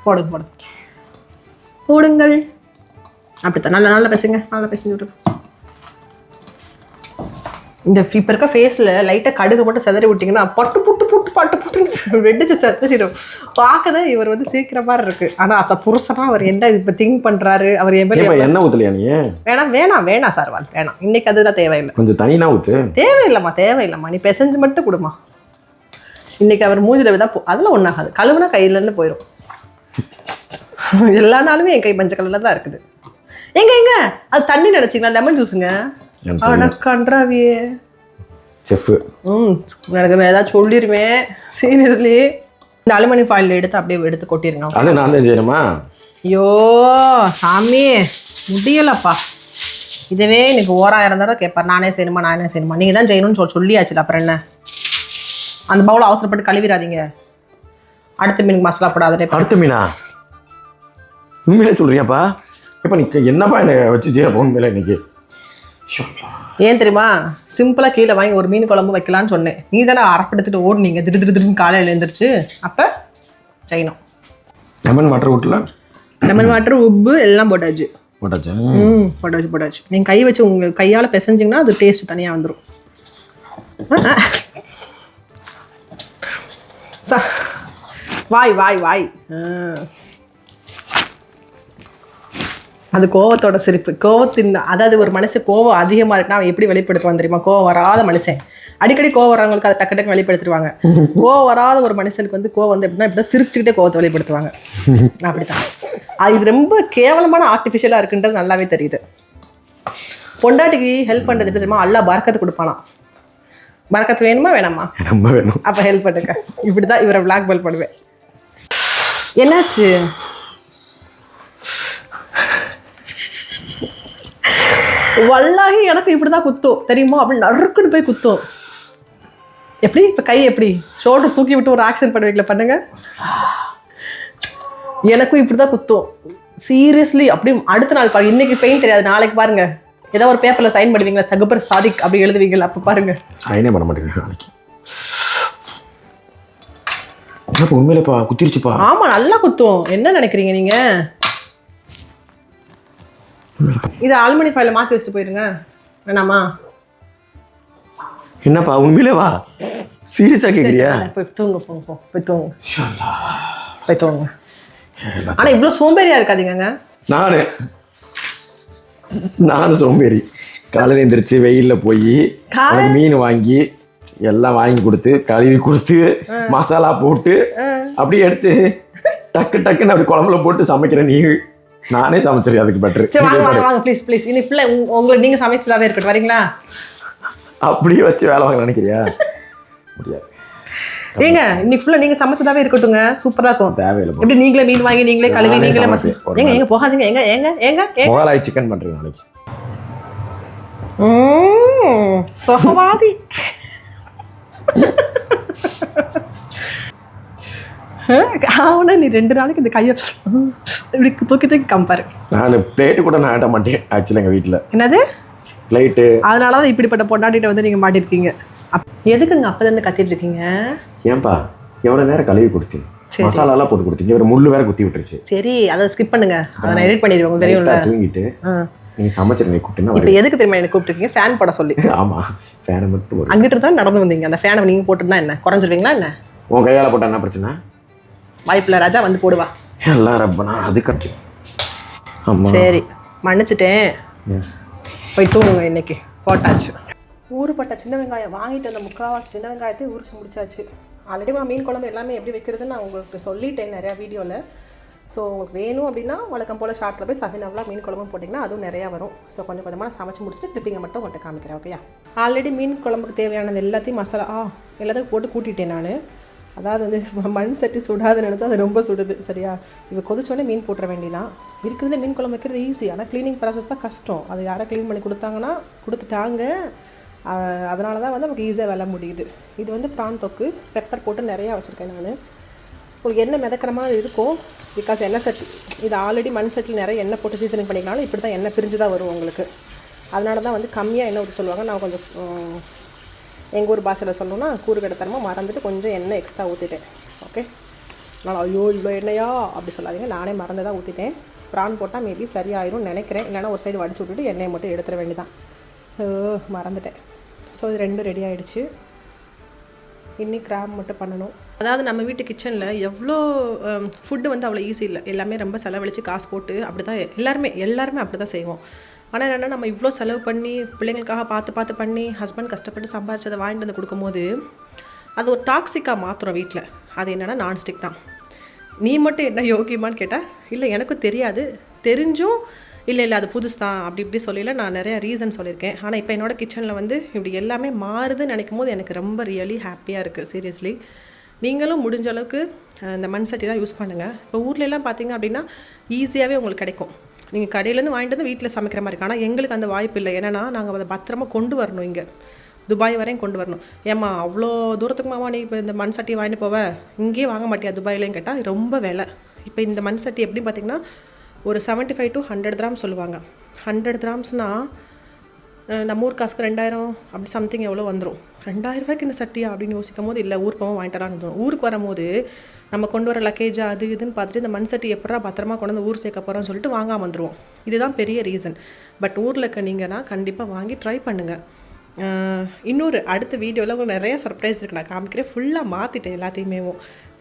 A: போடுங்க போடுங்கள். அப்படித்தான். நல்லா பேசுங்க, நல்லா பேசுங்க. இந்த இப்போ இருக்க ஃபேஸில் லைட்டாக கடுகு மட்டும் செதறி விட்டிங்கன்னா பட்டு புட்டு வெடிச்சு செத்துச்சிடும். பார்க்கதான் இவர் வந்து சீக்கிரம் மாதிரி இருக்குது. ஆனால் அச புருஷனா அவர் என்ன இப்போ திங்க் பண்ணுறாரு. அவர்
B: என்ன ஊற்றலையா நீ?
A: வேணாம் சார், வேணாம். இன்னைக்கு அதுதான் தேவையில்லை.
B: கொஞ்சம் தனியாக ஊற்று.
A: தேவையில்லைம்மா. நீ பெசஞ்சு மட்டும் கொடுமா. இன்னைக்கு அவர் மூஞ்சில் தான் அதெல்லாம் ஒன்றாகாது. கழுவுனா கையிலேருந்து போயிடும். எல்லா நாளுமே என் கை மஞ்சள் கலரில் தான் இருக்குது. எங்க அது தண்ணி நினச்சிங்களா? லெமன் ஜூஸுங்க. கன்றாவியே
B: செஃப்.
A: எனக்கு ஏதாவது சொல்லிடுவேன் சீரியஸ்லி. இந்த அலுமினி ஃபாயில் எடுத்து அப்படியே எடுத்து கொட்டிருங்க.
B: அது நான் தான் செய்யணுமா?
A: ஐயோ சாமி முடியலப்பா. இதுவே எனக்கு 1000 தடவை கேட்பார், நானே செய்யணுமா நீங்கள் தான் செய்யணும்னு சொல்லியாச்சுல. அப்புறம் என்ன? அந்த பவுல் அவசரப்பட்டு கழுவிடாதீங்க. அடுத்த மீனுக்கு மசாலா போடாதே.
B: அடுத்த மீனா? உண்மையிலே சொல்றியாப்பா? இப்போ நீ என்னப்பா என்னை வச்சு செய்ய உண்மையில இன்னைக்கு?
A: ஏன் தெரியுமா? சிம்பிளாக கீழே வாங்கி ஒரு மீன் குழம்பு வைக்கலான்னு சொன்னேன். நீ தானே அரப்படுத்துட்டு ஓடுனீங்க திடீர்னு காலையில் எழுந்திரிச்சு. அப்போ செய்யணும்.
B: லெமன் வாட்டர் ஊட்டல?
A: லெமன் வாட்டர், உப்பு எல்லாம் போட்டாச்சு. போட்டாச்சு. நீங்கள் கை வச்சு உங்கள் கையால் பிசைஞ்சிங்கன்னா அது டேஸ்ட் தனியாக வந்துடும். வாய் வாய் வாய். அது கோவத்தோட சிரிப்பு. கோவத்தின் அதாவது ஒரு மனுஷன் கோவம் அதிகமாக இருக்குன்னா அவன் எப்படி வெளிப்படுத்துவான் தெரியுமா? கோவம் வராத மனுஷன் அடிக்கடி கோவம் வரவங்களுக்கு அதை டக்கு டக்கு வெளிப்படுத்திடுவாங்க. கோவம் வராத ஒரு மனுஷனுக்கு வந்து கோவம் வந்து எப்படின்னா இப்படி சிரிச்சுக்கிட்டே கோவத்தை வெளிப்படுத்துவாங்க. அப்படித்தான். இது ரொம்ப கேவலமான ஆர்டிஃபிஷியலாக இருக்குன்றது நல்லாவே தெரியுது. பொண்டாட்டிக்கு ஹெல்ப் பண்ணுறது எப்படி தெரியுமா? அல்லா பறக்கத்து கொடுப்பானாம். பறக்கத்து வேணுமா வேணாமா?
B: ரொம்ப வேணும்.
A: அப்போ ஹெல்ப் பண்ணுங்க. இப்படி தான் இவரை பிளாக்மெயில் பண்ணுவேன். என்னாச்சு? வல்லாகி எனக்கு இப்படி தான் குத்தும் தெரியுமா? அப்படி நறுக்குன்னு போய் குத்தும். எப்படி இப்போ கை எப்படி ஷோல்டர் தூக்கி விட்டு ஒரு ஆக்ஷன் பண்ணுவீங்களா? பண்ணுங்க. எனக்கும் இப்படி தான் குத்தும் சீரியஸ்லி. அப்படி அடுத்த நாள் பாருங்க. இன்னைக்கு பெயின் தெரியாது, நாளைக்கு பாருங்க ஏதோ ஒரு பேப்பரில் சைன் பண்ணுவீங்களா? சகுபர் சாதிக் அப்படி எழுதுவீங்களா? அப்போ பாருங்க
B: சைனே பண்ண மாட்டேங்குது நாளைக்கு. உண்மையிலப்பா குத்திருச்சுப்பா.
A: ஆமாம் நல்லா குத்தும். என்ன நினைக்கிறீங்க நீங்கள்? இது ஆல்மனி ஃபைல மாற்றி வச்சுட்டு போயிருங்க. வேணாமா?
B: என்னப்பா உண்மையிலே வா? சீரியஸாக கேட்குறியா?
A: போய் தூங்க போங்க. போய் தூங்க. போய் தூங்க. ஆனால் இவ்வளோ சோம்பேறியாக இருக்காதீங்க.
B: நானும் சோம்பேறி. காலையில் எழுந்திரிச்சு வெயிலில் போய் மீன் வாங்கி எல்லாம் வாங்கி கொடுத்து கழுவி கொடுத்து மசாலா போட்டு அப்படியே எடுத்து டக்கு டக்குன்னு அப்படி குழம்புல போட்டு சமைக்கிறேன். நீ நானே சமைச்சிருக்கேன். அதுக்கு பெட்ரு.
A: சரி வாங்க வாங்க வாங்க ப்ளீஸ் ப்ளீஸ். இனி பிள்ளை உங்களுக்கு நீங்கள் சமைச்சதாவே இருக்கட்டும். வரீங்களா?
B: அப்படியே வச்சு வேலை வாங்க நினைக்கிறியா? முடியாது.
A: ஏங்க இன்னைக்கு ஃபுல்லாக நீங்கள் சமைச்சதாவே இருக்கட்டுங்க. சூப்பராக இருக்கும்.
B: தேவையில்லை.
A: எப்படி நீங்களே மீன் வாங்கி நீங்களே கழுவி நீங்களே மசாலா. ஏங்க எங்க போகாதீங்க. எங்க எங்க எங்க
B: மொகலாய் சிக்கன் பண்ணுறீங்க நாளைக்கு.
A: சுகவாதி. அவனை நீ 2 நாளைக்கு இந்த கையை இப்படி தூக்கி தூக்கி கம்பாரு.
B: நான் பிளேட்டு கூட நான் ஆட்ட மாட்டேன் ஆக்சுவலி எங்கள் வீட்டில்.
A: என்னது
B: பிளேட்டு? அதனால
A: தான் இப்படிப்பட்ட பொண்டாட்டிகிட்ட வந்து நீங்கள் மாட்டிருக்கீங்க. எதுக்குங்க அப்போதான் கத்திட்டு இருக்கீங்க?
B: ஏன்பா எவ்வளோ நேரம் கழுவி கொடுத்து மசாலாலாம் போட்டு கொடுத்தீங்க. ஒரு முள்ளு வேற குத்தி விட்டுருச்சு.
A: சரி அதை ஸ்கிப் பண்ணுங்க. அதை நான் எடிட் பண்ணிடுவேன். தெரியும்ல. தூங்கிட்டு
B: நீங்கள் சமைச்சிருங்க கூப்பிட்டுன்னா.
A: இப்போ எதுக்கு தெரியுமா என்ன கூப்பிட்டுருக்கீங்க? ஃபேன் போட சொல்லி.
B: ஆமாம் ஃபேனை மட்டும்
A: அங்கிட்டு தான் நடந்து வந்தீங்க. அந்த ஃபேனை நீங்கள் போட்டுருந்தா என்ன குறைஞ்சிருவீங்களா என்ன?
B: உன் கையால் போட்டால் என்ன பிரச்சனை?
A: வாய்ப்பில் ராஜா வந்து போடுவா.
B: எல்லாம் ரப்பனா அது கட்டி.
A: சரி மன்னிச்சிட்டேன். போய் தூங்குங்க. இன்னைக்கு போட்டாச்சு. ஊறுபட்ட சின்ன வெங்காயம் வாங்கிட்டு வந்த முக்கால்வாசி சின்ன வெங்காயத்தையும் உரிச்சு முடிச்சாச்சு. ஆல்ரெடி மீன் குழம்பு எல்லாமே எப்படி வைக்கிறதுன்னு நான் உங்களுக்கு சொல்லிட்டேன் நிறையா வீடியோவில். ஸோ உங்களுக்கு வேணும் அப்படின்னா வழக்கம் போல் ஷார்ட்ஸில் போய் சஃபினாவில் மீன் குழம்பு போட்டிங்கன்னா அதுவும் நிறையா வரும். ஸோ கொஞ்சம் கொஞ்சமாக சமைச்சு முடிச்சுட்டு கிளிப்பிங்கை மட்டும் உங்கள்கிட்ட காமிக்கிறேன். ஓகேயா? ஆல்ரெடி மீன் குழம்புக்கு தேவையானது எல்லாத்தையும் மசாலா எல்லாத்தையும் போட்டு கூட்டிட்டேன் நான். அதாவது வந்து மண் சட்டி சுடாதுன்னு நினச்சா அது ரொம்ப சுடுது. சரியா? இப்போ கொதிச்சோடனே மீன் போட்டுற வேண்டியதான். இருக்கிறதுல மீன் குழம்பு வைக்கிறது ஈஸி. ஆனால் க்ளீனிங் ப்ராசஸ் தான் கஷ்டம். அது யாரை க்ளீன் பண்ணி கொடுத்தாங்கன்னா கொடுத்துட்டாங்க. அதனால தான் வந்து நமக்கு ஈஸியாக வேலை முடியுது. இது வந்து ப்ரான் தொக்கு. பெப்பர் போட்டு நிறையா வச்சுருக்கேன் நான். உங்களுக்கு எண்ணெய் மிதக்கிற மாதிரி இருக்கும். பிகாஸ் எண்ணெய் சட்டி இது ஆல்ரெடி மண் சட்டியில் நிறைய எண்ணெய் போட்டு சீசனிங் பண்ணிக்கனாலும் இப்படி தான் எண்ணெய் பிரிஞ்சு தான் வரும் உங்களுக்கு. அதனால தான் வந்து கம்மியாக எண்ணெய் ஊற்றி சொல்லுவாங்க. நான் கொஞ்சம் எங்கள் ஊர் பாஷையில் சொல்லணும்னா கூறுகடத்தனமாக மறந்துட்டு கொஞ்சம் எண்ணெய் எக்ஸ்ட்ரா ஊற்றிட்டேன். ஓகே? அதனால் ஐயோ இவ்வளோ எண்ணெயா அப்படி சொல்லாதீங்க. நானே மறந்து தான் ஊற்றிட்டேன். ப்ரான் போட்டால் மேபி சரியாயிரும் நினைக்கிறேன். இல்லைனா ஒரு சைடு வடிச்சு விட்டுட்டு எண்ணெயை மட்டும் எடுத்துட வேண்டியதான். மறந்துட்டேன். ஸோ இது 2 ரெடி ஆகிடுச்சு. இன்னி கிராப் மட்டும் பண்ணணும். அதாவது நம்ம வீட்டு கிச்சனில் எவ்வளோ ஃபுட்டு வந்து அவ்வளோ ஈஸி இல்லை. எல்லாமே ரொம்ப செலவழித்து காசு போட்டு அப்படி தான் எல்லாருமே அப்படி தான் செய்வோம். ஆனால் என்னென்னா நம்ம இவ்வளோ செலவு பண்ணி பிள்ளைங்களுக்காக பார்த்து பண்ணி ஹஸ்பண்ட் கஷ்டப்பட்டு சம்பாரிச்சதை வாங்கிட்டு வந்து கொடுக்கும்போது அது ஒரு டாக்ஸிக்காக மாற்றுறோம் வீட்டில். அது என்னென்னா நான்ஸ்டிக் தான். நீ மட்டும் என்ன யோகியமானு கேட்டால் இல்லை எனக்கும் தெரியாது, தெரிஞ்சும் இல்லை அது புதுசு தான் அப்படி இப்படி சொல்லல. நான் நிறைய ரீசன் சொல்லியிருக்கேன். ஆனால் இப்போ என்னோடய கிச்சனில் வந்து இப்படி எல்லாமே மாறுதுன்னு நினைக்கும் போது எனக்கு ரொம்ப ரியலி ஹாப்பியாக இருக்குது. சீரியஸ்லி நீங்களும் முடிஞ்ச அளவுக்கு இந்த மண் சட்டி தான் யூஸ் பண்ணுங்கள். இப்போ ஊர்லெலாம் பார்த்தீங்க அப்படின்னா ஈஸியாகவே உங்களுக்கு கிடைக்கும். நீங்கள் கடையிலேருந்து வாங்கிட்டு வந்து வீட்டில் சமைக்கிற மாதிரி இருக்குது. ஆனால் எங்களுக்கு அந்த வாய்ப்பு இல்லை. ஏன்னா நாங்கள் அதை பத்திரமா கொண்டு வரணும். இங்கே துபாய் வரையும் கொண்டு வரணும். ஏம்மா அவ்வளோ தூரத்துக்கு மாமா நீ இப்போ இந்த மண் சட்டி வாங்கிட்டு போவ, இங்கேயே வாங்க மாட்டியா துபாயிலேயும் கேட்டால் ரொம்ப விலை. இப்போ இந்த மண் சட்டி எப்படி பார்த்திங்கன்னா ஒரு 75 to 100 கிராம் சொல்லுவாங்க. 100 கிராம்ஸ்னால் நம்ம ஊர் காசுக்கு 2000 அப்படி சம்திங் எவ்வளோ வந்துடும். 2000 ரூபாய்க்கு இந்த சட்டியா அப்படின்னு யோசிக்கும் போது இல்லை ஊருக்கு போவோம் வாங்கிட்டு வரான்னு. ஊருக்கு வரும்போது நம்ம கொண்டு வர லக்கேஜா அது இதுன்னு பார்த்துட்டு இந்த மண் சட்டி எப்படா பத்திரமா கொண்டு வந்து ஊர் சேர்க்க போகிறோம்னு சொல்லிட்டு வாங்காமல் வந்துடுவோம். இதுதான் பெரிய ரீசன். பட் ஊரில் இருக்க நீங்கன்னா கண்டிப்பாக வாங்கி ட்ரை பண்ணுங்கள். இன்னொரு அடுத்த வீடியோவில் உங்களுக்கு நிறைய சர்ப்ரைஸ் இருக்குது, நான் காமிக்கிறேன். ஃபுல்லாக மாற்றிட்டேன் எல்லாத்தையுமே.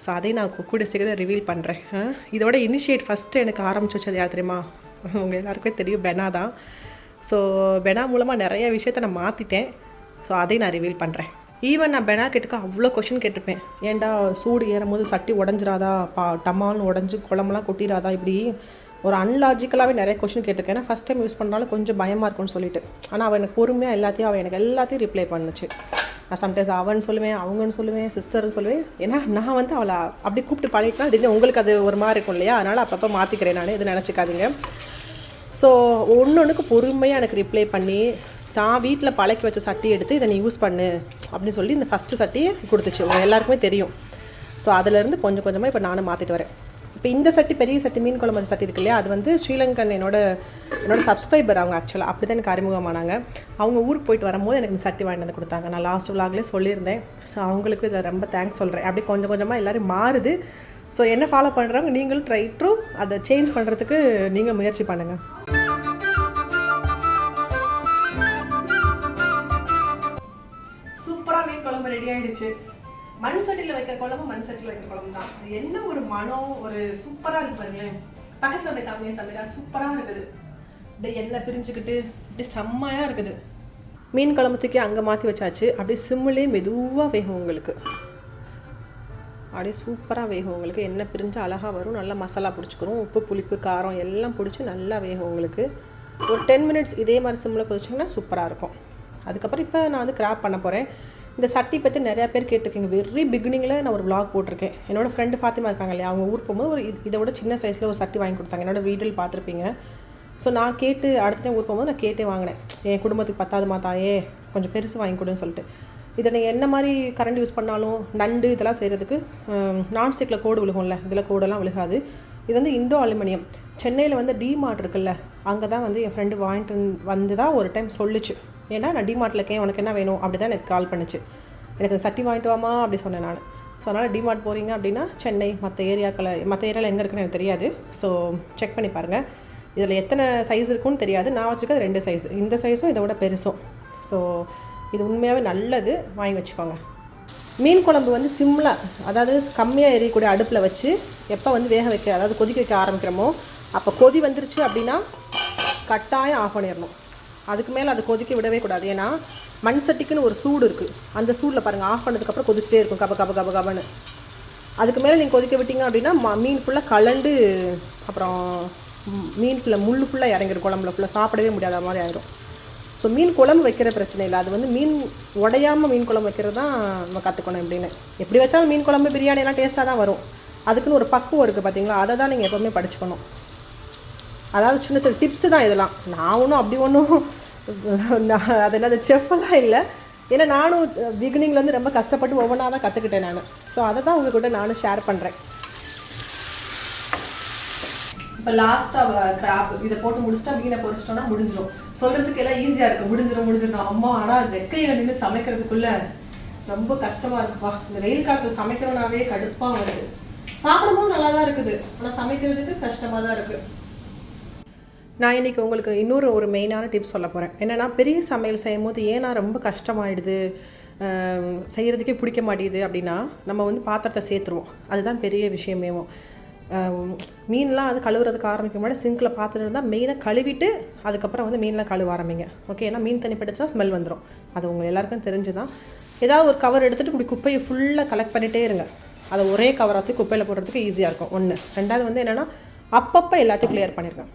A: ஸோ அதையும் நான் கூட சீக்கிரம் ரிவீல் பண்ணுறேன். இதோட இனிஷியேட் ஃபஸ்ட்டு எனக்கு ஆரம்பிச்சு வச்சது யார் தெரியுமா? உங்கள் எல்லாருக்குமே தெரியும், பெனா தான். ஸோ பெனா மூலமாக நிறைய விஷயத்த நான் மாற்றிட்டேன். ஸோ அதையும் நான் ரிவீல் பண்ணுறேன். ஈவன் நான் பெனா கேட்டுக்க அவ்வளோ கொஷின் கேட்டிருப்பேன். ஏன்டா சூடு ஏறும் போது சட்டி உடஞ்சிராதா, டமால்னு உடஞ்சி குழம்புலாம் கொட்டிடாதா, இப்படி ஒரு அன்லாஜிக்கலாகவே நிறைய கொஷின் கேட்டிருக்கேன். ஏன்னா ஃபஸ்ட் டைம் யூஸ் பண்ணாலும் கொஞ்சம் பயமாக இருக்கும்னு சொல்லிட்டு. ஆனால் அவள் எனக்கு பொறுமையாக அவள் எனக்கு எல்லாத்தையும் ரிப்ளை பண்ணுச்சு. நான் சம்டைம்ஸ் அவன் சொல்லுவேன், அவங்கன்னு சொல்லுவேன், சிஸ்டர்னு சொல்லுவேன். ஏன்னா நான் வந்து அவளை அப்படி கூப்பிட்டு பழகிட்டா திடீர்னு உங்களுக்கு அது ஒரு மாதிரி இருக்கும் இல்லையா? அதனால் அப்பப்போ மாற்றிக்கிறேன் நான், இது நினச்சிக்காதீங்க. ஸோ ஒன்றுக்கு பொறுமையாக எனக்கு ரிப்ளை பண்ணி தான் வீட்டில் பழக்கி வச்ச சட்டி எடுத்து இதை நீ யூஸ் பண்ணு அப்படின்னு சொல்லி இந்த ஃபஸ்ட்டு சட்டியை கொடுத்துச்சு. எல்லாருக்குமே தெரியும். ஸோ அதிலேருந்து கொஞ்சம் கொஞ்சமாக இப்போ நானும் மாற்றிட்டு வரேன். இப்போ இந்த சட்டி, பெரிய சட்டி, மீன் குழம்பு சட்டி இருக்கு இல்லையா, அது வந்து ஸ்ரீலங்கன் என்னோட சப்ஸ்கிரைபர் அவங்க. ஆக்சுவலாக அப்படி தான் எனக்கு அறிமுகமானாங்க. அவங்க ஊருக்கு போயிட்டு வரும்போது எனக்கு இந்த சட்டி வாங்கிட்டு வந்து கொடுத்தாங்க. நான் லாஸ்ட் விலாக்லேயே சொல்லியிருந்தேன். ஸோ அவங்களுக்கு இதில் ரொம்ப தேங்க்ஸ் சொல்கிறேன். அப்படி கொஞ்சம் கொஞ்சமாக எல்லோரும் மாறுது. ஸோ என்ன ஃபாலோ பண்ணுறாங்க, நீங்களும் ட்ரை ட்ரூ அதை சேஞ்ச் பண்ணுறதுக்கு நீங்கள் முயற்சி பண்ணுங்கள். சூப்பராக மீன் குழம்பு ரெடி ஆகிடுச்சு. மண் சட்டியில் வைக்கிற குழம்பு மண் சட்டியில் வைக்கிற குழம்பு தான். அது என்ன ஒரு மனம், ஒரு சூப்பராக இருக்குது பாருங்களேன். பக்கத்தில் வந்து காமிய சமையலா சூப்பராக இருக்குது. அப்படியே எண்ணெய் பிரிஞ்சுக்கிட்டு அப்படியே செம்மையாக இருக்குது. மீன் குழம்புத்துக்கே அங்கே மாற்றி வச்சாச்சு. அப்படியே சிம்மிலே மெதுவாக வேகும் உங்களுக்கு. அப்படியே சூப்பராக வேகும் உங்களுக்கு. எண்ணெய் பிரிஞ்சு அழகாக வரும். நல்லா மசாலா பிடிச்சிக்கிறோம். உப்பு, புளிப்பு, காரம் எல்லாம் பிடிச்சி நல்லா வேகும் உங்களுக்கு. ஒரு 10 மினிட்ஸ் இதே மாதிரி சிம்மில் கொதிச்சிங்கன்னா சூப்பராக இருக்கும். அதுக்கப்புறம் இப்போ நான் வந்து கிராப் பண்ண போகிறேன். இந்த சட்டி பற்றி நிறையா பேர் கேட்டிருக்கீங்க. வெரி பிகினிங்கில் நான் ஒரு vlog போட்டிருக்கேன். என்னோடய ஃப்ரெண்டு ஃபாத்திமா இருக்காங்க இல்லையா, அவங்க ஊருக்கு போகும்போது ஒரு இதை விட சின்ன சைஸில் ஒரு சட்டி வாங்கி கொடுத்தாங்க. என்னோடய வீடியோவில் பார்த்துருப்பீங்க. ஸோ நான் கேட்டு அடுத்த டைம் ஊருக்கு போகும்போது நான் கேட்டே வாங்கினேன். என் குடும்பத்துக்கு பத்தாதுமா தாயே, கொஞ்சம் பெருசு வாங்கி கொடுன்னு சொல்லிட்டு. இதை நீங்கள் என்ன மாதிரி கரண்ட் யூஸ் பண்ணாலும் நண்டு இதெல்லாம் செய்கிறதுக்கு நான்ஸ்டிக்கில் கோடு விழுகும்ல, இதில் கோடெல்லாம் விழுகாது. இது வந்து இண்டோ அலுமினியம். சென்னையில் வந்து டிமார்ட் இருக்குல்ல, அங்கே தான் வந்து என் ஃப்ரெண்டு வாங்கிட்டு வந்து தான் ஒரு டைம் சொல்லிச்சு. ஏன்னா நான் டிமார்ட்டில் இருக்கேன், உனக்கு என்ன வேணும் அப்படி தான் எனக்கு கால் பண்ணிச்சு. எனக்கு சட்டி வாங்கிட்டு வாமா அப்படி சொன்னேன் நான். ஸோ அதனால் டிமார்ட் போகிறீங்க அப்படின்னா சென்னை மற்ற ஏரியாவில் எங்கே இருக்குன்னு எனக்கு தெரியாது. ஸோ செக் பண்ணி பாருங்கள். இதில் எத்தனை சைஸ் இருக்குன்னு தெரியாது. நான் வச்சுக்கிறது 2 சைஸ், இந்த சைஸும் இதை விட பெருசும். ஸோ இது உண்மையாகவே நல்லது, வாங்கி வச்சுக்கோங்க. மீன் குழம்பு வந்து சிம்மில், அதாவது கம்மியாக எரியக்கூடிய அடுப்பில் வச்சு எப்போ வந்து வேக வைக்க, அதாவது கொதிக்க வைக்க ஆரம்பிக்கிறோமோ அப்போ கொதி வந்துருச்சு அப்படின்னா கட்டாயம் ஆஃப் பண்ணிடணும். அதுக்கு மேலே அது கொதிக்க விடவே கூடாது. ஏன்னா மண் சட்டிக்குன்னு ஒரு சூடு இருக்குது. அந்த சூடில் பாருங்கள், ஆஃப் பண்ணதுக்கப்புறம் கொதிச்சிட்டே இருக்கும் கபன்னு. அதுக்கு மேலே நீங்கள் கொதிக்க விட்டீங்க அப்படின்னா மீன் ஃபுல்லாக கலண்டு, அப்புறம் மீன் ஃபுல்லாக முள் ஃபுல்லாக இறங்கிடும் குழம்புல, ஃபுல்லாக சாப்பிடவே முடியாத மாதிரி ஆயிடும். ஸோ மீன் குழம்பு வைக்கிற பிரச்சனை இல்லை. அது வந்து மீன் உடையாமல் மீன் குழம்பு வைக்கிறது தான் நம்ம கற்றுக்கணும். எப்படின்னு எப்படி வச்சாலும் மீன் குழம்பு பிரியாணிலாம் டேஸ்ட்டாக தான் வரும். அதுக்குன்னு ஒரு பக்குவம் இருக்குது பார்த்தீங்களா, அதை தான் நீங்கள் எப்போவுமே படிச்சுக்கணும். அதாவது சின்ன சின்ன டிப்ஸு தான் இதெல்லாம். நான் ஒன்றும் அப்படி ஒன்றும் அது என்னது செஃப்பெல்லாம் இல்லை. ஏன்னா நானும் பிகினிங்லேருந்து ரொம்ப கஷ்டப்பட்டு ஒவ்வொன்றா தான் கற்றுக்கிட்டேன் நான். ஸோ அதை தான் உங்கள் கூட நானும் ஷேர் பண்ணுறேன். இப்போ லாஸ்ட்டாக கிராப் இதை போட்டு முடிச்சிட்டா மீனை பொரிச்சிட்டோன்னா முடிஞ்சிடும். சொல்கிறதுக்கு எல்லாம் ஈஸியாக இருக்குது, முடிஞ்சிடும். அம்மா ஆனால் வெக்கையில் நின்று சமைக்கிறதுக்குள்ளே ரொம்ப கஷ்டமாக இருக்குப்பா. இந்த வெயில் காலத்தில் சமைக்கிறோன்னாவே கடுப்பாக வருது. சாப்பிடும்போது நல்லா தான் இருக்குது, ஆனால் சமைக்கிறதுக்கு கஷ்டமாக தான் இருக்குது. நான் இன்றைக்கி உங்களுக்கு இன்னொரு மெயினான டிப்ஸ் சொல்ல போகிறேன். என்னென்னா, பெரிய சமையல் செய்யும் போது ஏன்னா ரொம்ப கஷ்டமாயிடுது, செய்கிறதுக்கே பிடிக்க மாட்டேங்குது அப்படின்னா நம்ம வந்து பாத்திரத்தை சேர்த்துருவோம். அதுதான் பெரிய விஷயமேவும். மீன்லாம் அது கழுவுறதுக்கு ஆரம்பிக்க முன்னாடி சிங்கில் பாத்திரம் இருந்தால் மெயினாக கழுவிட்டு அதுக்கப்புறம் வந்து மீன்லாம் கழுவ ஆரம்பிங்க. ஓகே, ஏன்னா மீன் தண்ணி பட்டுச்சா ஸ்மெல் வந்துடும். அது உங்கள் எல்லாருக்கும் தெரிஞ்சு தான். ஏதாவது ஒரு கவர் எடுத்துகிட்டு இப்படி குப்பையை ஃபுல்லாக கலெக்ட் பண்ணிகிட்டே இருங்க. அதை ஒரே கவராக குப்பையில் போடுறதுக்கு ஈஸியாக இருக்கும். 1. 2வது வந்து என்னென்னா, அப்பப்போ எல்லாத்தையும் கிளியர் பண்ணியிருக்கேன்.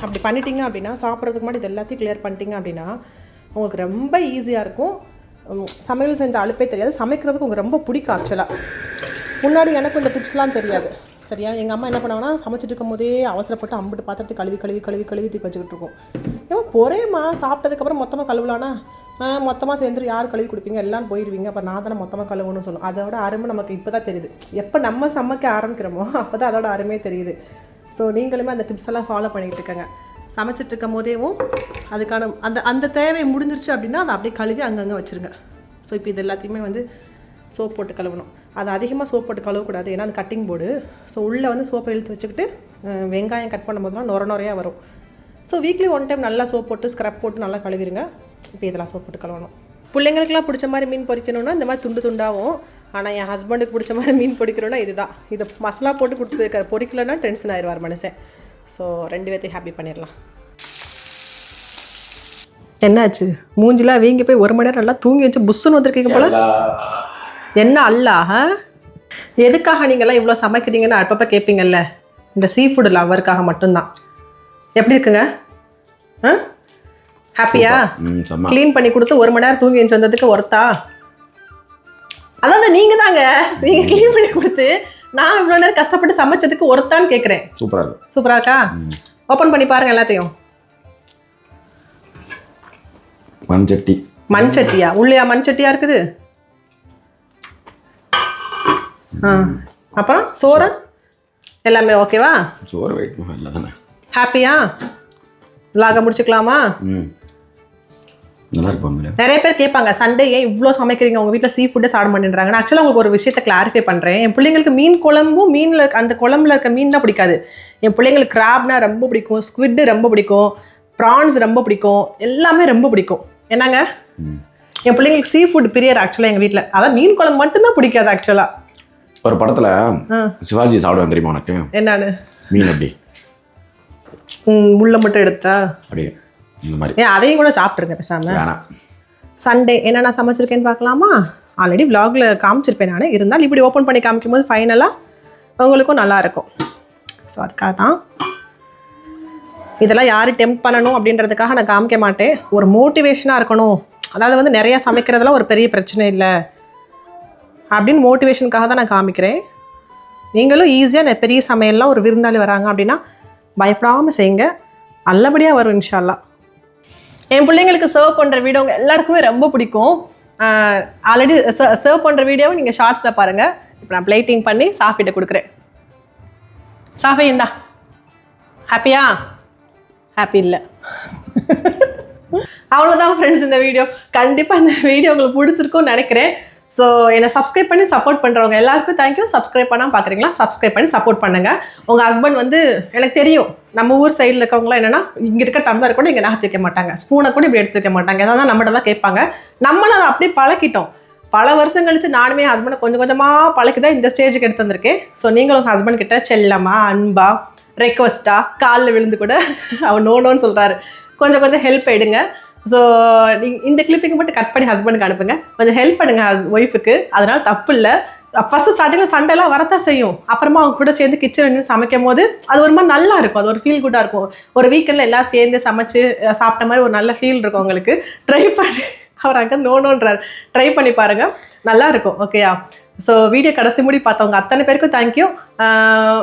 A: அப்படி பண்ணிட்டீங்க அப்படின்னா, சாப்பிட்றதுக்கு முன்னாடி இது எல்லாத்தையும் கிளியர் பண்ணிட்டீங்க அப்படின்னா உங்களுக்கு ரொம்ப ஈஸியாக இருக்கும். சமையல் செஞ்ச அலுப்பே தெரியாது, சமைக்கிறதுக்கு உங்களுக்கு ரொம்ப பிடிக்கும். ஆக்சுவலாக முன்னாடி எனக்கும் இந்த டிப்ஸ்லாம் தெரியாது. சரியா, எங்கள் அம்மா என்ன பண்ணுவாங்கன்னா, சமைச்சிட்டு இருக்கும் போதே அவசரப்பட்டு அம்பிட்டு பாத்திரத்தை கழுவி தூக்கி வச்சுக்கிட்டு இருக்கோம். ஏன் பொறையம்மா, சாப்பிட்டதுக்கப்புறம் மொத்தமாக கழுவலான்னா, மொத்தமாக சேர்ந்து யார் கழுவி கொடுப்பீங்க, எல்லாம் போயிடுவீங்க, அப்போ நான் தானே மொத்தமாக கழுவணும்னு சொல்லுவோம். அதோட அருமை நமக்கு இப்போ தான் தெரியுது. எப்போ நம்ம சமைக்க ஆரம்பிக்கிறோமோ அப்போ தான் அதோட அருமையே தெரியுது. ஸோ நீங்களுமே அந்த டிப்ஸ் எல்லாம் ஃபாலோ பண்ணிகிட்டு இருக்கங்க. சமைச்சிட்டு இருக்கும் போதேவும் அதுக்கான அந்த தேவை முடிஞ்சிருச்சு அப்படின்னா அதை அப்படியே கழுவி அங்கங்கே வச்சுருங்க. ஸோ இப்போ இது எல்லாத்தையுமே வந்து சோப் போட்டு கழுவணும். அது அதிகமாக சோப் போட்டு கழுவக்கூடாது, ஏன்னா அது கட்டிங் போர்டு. ஸோ உள்ளே வந்து சோப்பை இழுத்து வச்சுக்கிட்டு வெங்காயம் கட் பண்ணும்போதுலாம் நொறையாக வரும். ஸோ வீக்லி 1 டைம் நல்லா சோப் போட்டு ஸ்க்ரப் போட்டு நல்லா கழுவிடுங்க. இப்போ இதெல்லாம் சோப் போட்டு கழுவணும். பிள்ளைங்களுக்குலாம் பிடிச்ச மாதிரி மீன் பொரிக்கணும்னா இந்த மாதிரி துண்டு துண்டாகும். ஆனால் என் ஹஸ்பண்டுக்கு பிடிச்ச மாதிரி மீன் பொரிக்கணும்னா இதுதான். இதை மசாலா போட்டு கொடுத்துருக்காரு. பொரிக்கலைன்னா டென்ஷன் ஆயிடுவார் மனுஷன். ஸோ 2 பேர்த்தையும் ஹாப்பி பண்ணிடலாம். என்னாச்சு மூஞ்சிலாம் வீங்கி போய் 1 மணி நேரம் நல்லா தூங்கி வச்சு புஷ்ஷுன்னு வந்திருக்கீங்க போல. என்ன அல்லாஹ, எதுக்காக நீங்கள்லாம் இவ்வளோ சமைக்கிறீங்கன்னு அப்பப்போ கேட்பீங்கல்ல. இந்த சீ ஃபுட் லவருக்காக மட்டும்தான். எப்படி இருக்குங்க? ஹாப்பியா? க்ளீன் பண்ணி கொடுத்து 1 மணி நேரம் தூங்கி வச்சு வந்ததுக்கு ஒர்த்தா? அதாவது நீங்கள் தாங்க, நீங்கள் க்ளீன் பண்ணி கொடுத்து நான் இவ்வளோ நேரம் கஷ்டப்பட்டு சமைச்சதுக்கு ஒர்த்தான்னு கேட்குறேன். சூப்பராக இருக்கா? ஓப்பன் பண்ணி பாருங்க எல்லாத்தையும். மண்சட்டியா? உள்ளையா மண்சட்டியா இருக்குது? அப்புறம் சோறு எல்லாமே ஓகேவா?
B: சோறு வெயிட் பண்ணல தானே.
A: ஹாப்பியா? லாக முடிச்சுக்கலாமா?
B: நல்லா இருப்பாங்க.
A: நிறைய பேர் கேட்பாங்க சண்டே ஏன் இவ்வளோ சமைக்கிறீங்க, உங்கள் வீட்டில் சீ ஃபுட்டே சாப்பிட மாட்டேன்றாங்க. ஆக்சுவலாக உங்களுக்கு ஒரு விஷயத்தை கிளாரிஃபை பண்ணுறேன். என் பிள்ளைங்களுக்கு மீன் குழம்பும் மீனில் அந்த குழம்புல இருக்க மீன் தான் பிடிக்காது. என் பிள்ளைங்களுக்கு கிராப்னா ரொம்ப பிடிக்கும், ஸ்குவிட்டு ரொம்ப பிடிக்கும், ப்ரான்ஸ் ரொம்ப பிடிக்கும், எல்லாமே ரொம்ப பிடிக்கும். என்னங்க என் பிள்ளைங்களுக்கு சீ ஃபுட் பிரியர் ஆக்சுவலாக எங்கள் வீட்டில். அதான் மீன் குழம்பு மட்டும்தான் பிடிக்காது. ஆக்சுவலாக
B: ஒரு படத்தில் சிவாஜி சாப்பிடுவேன் தெரியுமா உனக்கு?
A: என்னன்னு?
B: மீன் அப்படி
A: முள்ளை மட்டும் எடுத்தா
B: அப்படியே இந்த மாதிரி.
A: ஏன் அதையும் கூட சாப்பிட்ருங்க பேசாமல். சண்டே என்னென்ன சமைச்சிருக்கேன்னு பார்க்கலாமா? ஆல்ரெடி விலாகில் காமிச்சிருப்பேன் நான். இருந்தாலும் இப்படி ஓப்பன் பண்ணி காமிக்கும் போது ஃபைனலாக உங்களுக்கும் நல்லாயிருக்கும். ஸோ அதுக்காக தான் இதெல்லாம் யார் டெம்ப் பண்ணணும் அப்படின்றதுக்காக நான் காமிக்க மாட்டேன். ஒரு மோட்டிவேஷனாக இருக்கணும். அதாவது வந்து நிறையா சமைக்கிறதுலாம் ஒரு பெரிய பிரச்சனை இல்லை அப்படின்னு மோட்டிவேஷனுக்காக தான் நான் காமிக்கிறேன். நீங்களும் ஈஸியாக பெரிய சமையல்லாம் ஒரு விருந்தாளி வராங்க அப்படின்னா பயப்படாமல் செய்யுங்க, நல்லபடியாக வரும் இன்ஷா அல்லாஹ். என் பிள்ளைங்களுக்கு சர்வ் பண்ணுற வீடியோ எல்லாருக்குமே ரொம்ப பிடிக்கும். ஆல்ரெடி சர்வ் பண்ணுற வீடியோவை நீங்கள் ஷார்ட்ஸில் பாருங்கள். இப்போ நான் பிளேட்டிங் பண்ணி சாஃபிட்ட கொடுக்குறேன். சாஃபி இந்தா. ஹாப்பியா? ஹாப்பி இல்லை. அவ்வளோதான் ஃப்ரெண்ட்ஸ் இந்த வீடியோ. கண்டிப்பாக இந்த வீடியோ உங்களுக்கு பிடிச்சிருக்கும்னு நினைக்கிறேன். ஸோ என்னை சப்ஸ்கிரைப் பண்ணி சப்போர்ட் பண்ணுறவங்க எல்லாருக்கும் தேங்க்யூ. சப்ஸ்கிரைப் பண்ணால் பார்க்குறீங்களா? சப்ஸ்கிரைப் பண்ணி சப்போர்ட் பண்ணுங்கள். உங்கள் ஹஸ்பண்ட் வந்து எனக்கு தெரியும் நம்ம ஊர் சைடில் இருக்கவங்களாம் என்னென்னா இங்கே இருக்க டம்ளர் கூட இங்கே நகர்த்தி வைக்க மாட்டாங்க, ஸ்பூனை கூட இப்படி எடுத்து வைக்க மாட்டாங்க. எதாவது நம்மகிட்ட தான் கேட்பாங்க. நம்மளும் அதை அப்படியே பழக்கிட்டோம். பல வருஷம் கழிச்சு நானுமே ஹஸ்பண்டை கொஞ்சம் கொஞ்சமாக பழக்கி தான் இந்த ஸ்டேஜுக்கு எடுத்து வந்திருக்கேன். ஸோ நீங்களும் உங்கள் ஹஸ்பண்ட் கிட்ட செல்லமா, அன்பா, ரெக்வஸ்ட்டாக காலில் விழுந்து கூட அவர் நோன்னு சொல்கிறாரு, கொஞ்சம் கொஞ்சம் ஹெல்ப் எடுங்க. ஸோ நீங்கள் இந்த கிளிப்பிங் மட்டும் கட் பண்ணி ஹஸ்பண்டுக்கு அனுப்புங்க. கொஞ்சம் ஹெல்ப் பண்ணுங்கள் ஒய்ஃபுக்கு. அதனால் தப்பு இல்லை. ஃபஸ்ட்டு ஸ்டார்டிங்கில் சண்டைலாம் வரத்தான் செய்யும். அப்புறமா அவங்க கூட சேர்ந்து கிச்சன் சமைக்கும் போது அது ஒரு மாதிரி நல்லா இருக்கும். அது ஒரு ஃபீல் குட்டாக இருக்கும். ஒரு வீக்கெண்டில் எல்லாம் சேர்ந்து சமைச்சு சாப்பிட்ட மாதிரி ஒரு நல்ல ஃபீல் இருக்கும் உங்களுக்கு. ட்ரை பண்ணி அவர் அங்கே நோன்றார், ட்ரை பண்ணி பாருங்கள், நல்லா இருக்கும். ஓகேயா? ஸோ வீடியோ கடைசி முடி பார்த்தவங்க அத்தனை பேருக்கும் தேங்க்யூ.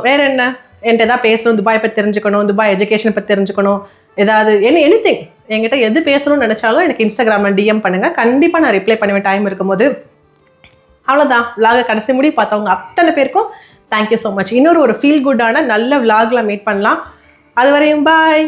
A: வேறு என்ன என்கிட்ட எதாவது பேசணும், துபாய் பற்றி தெரிஞ்சுக்கணும், துபாய் எஜுகேஷனை பற்றி தெரிஞ்சுக்கணும், ஏதாவது எனிதிங் என்கிட்ட எது பேசணும்னு நினச்சாலும் எனக்கு இன்ஸ்டாகிராமில் டிஎம் பண்ணுங்கள். கண்டிப்பாக நான் ரிப்ளை பண்ணுவேன் டைம் இருக்கும்போது. அவ்வளோதான். விலாகை கடைசி முடி பார்த்தவங்க அத்தனை பேருக்கும் தேங்க்யூ ஸோ மச். இன்னொரு ஃபீல் குட்டான நல்ல விலாகில் மீட் பண்ணலாம். அது வரையும் பாய்.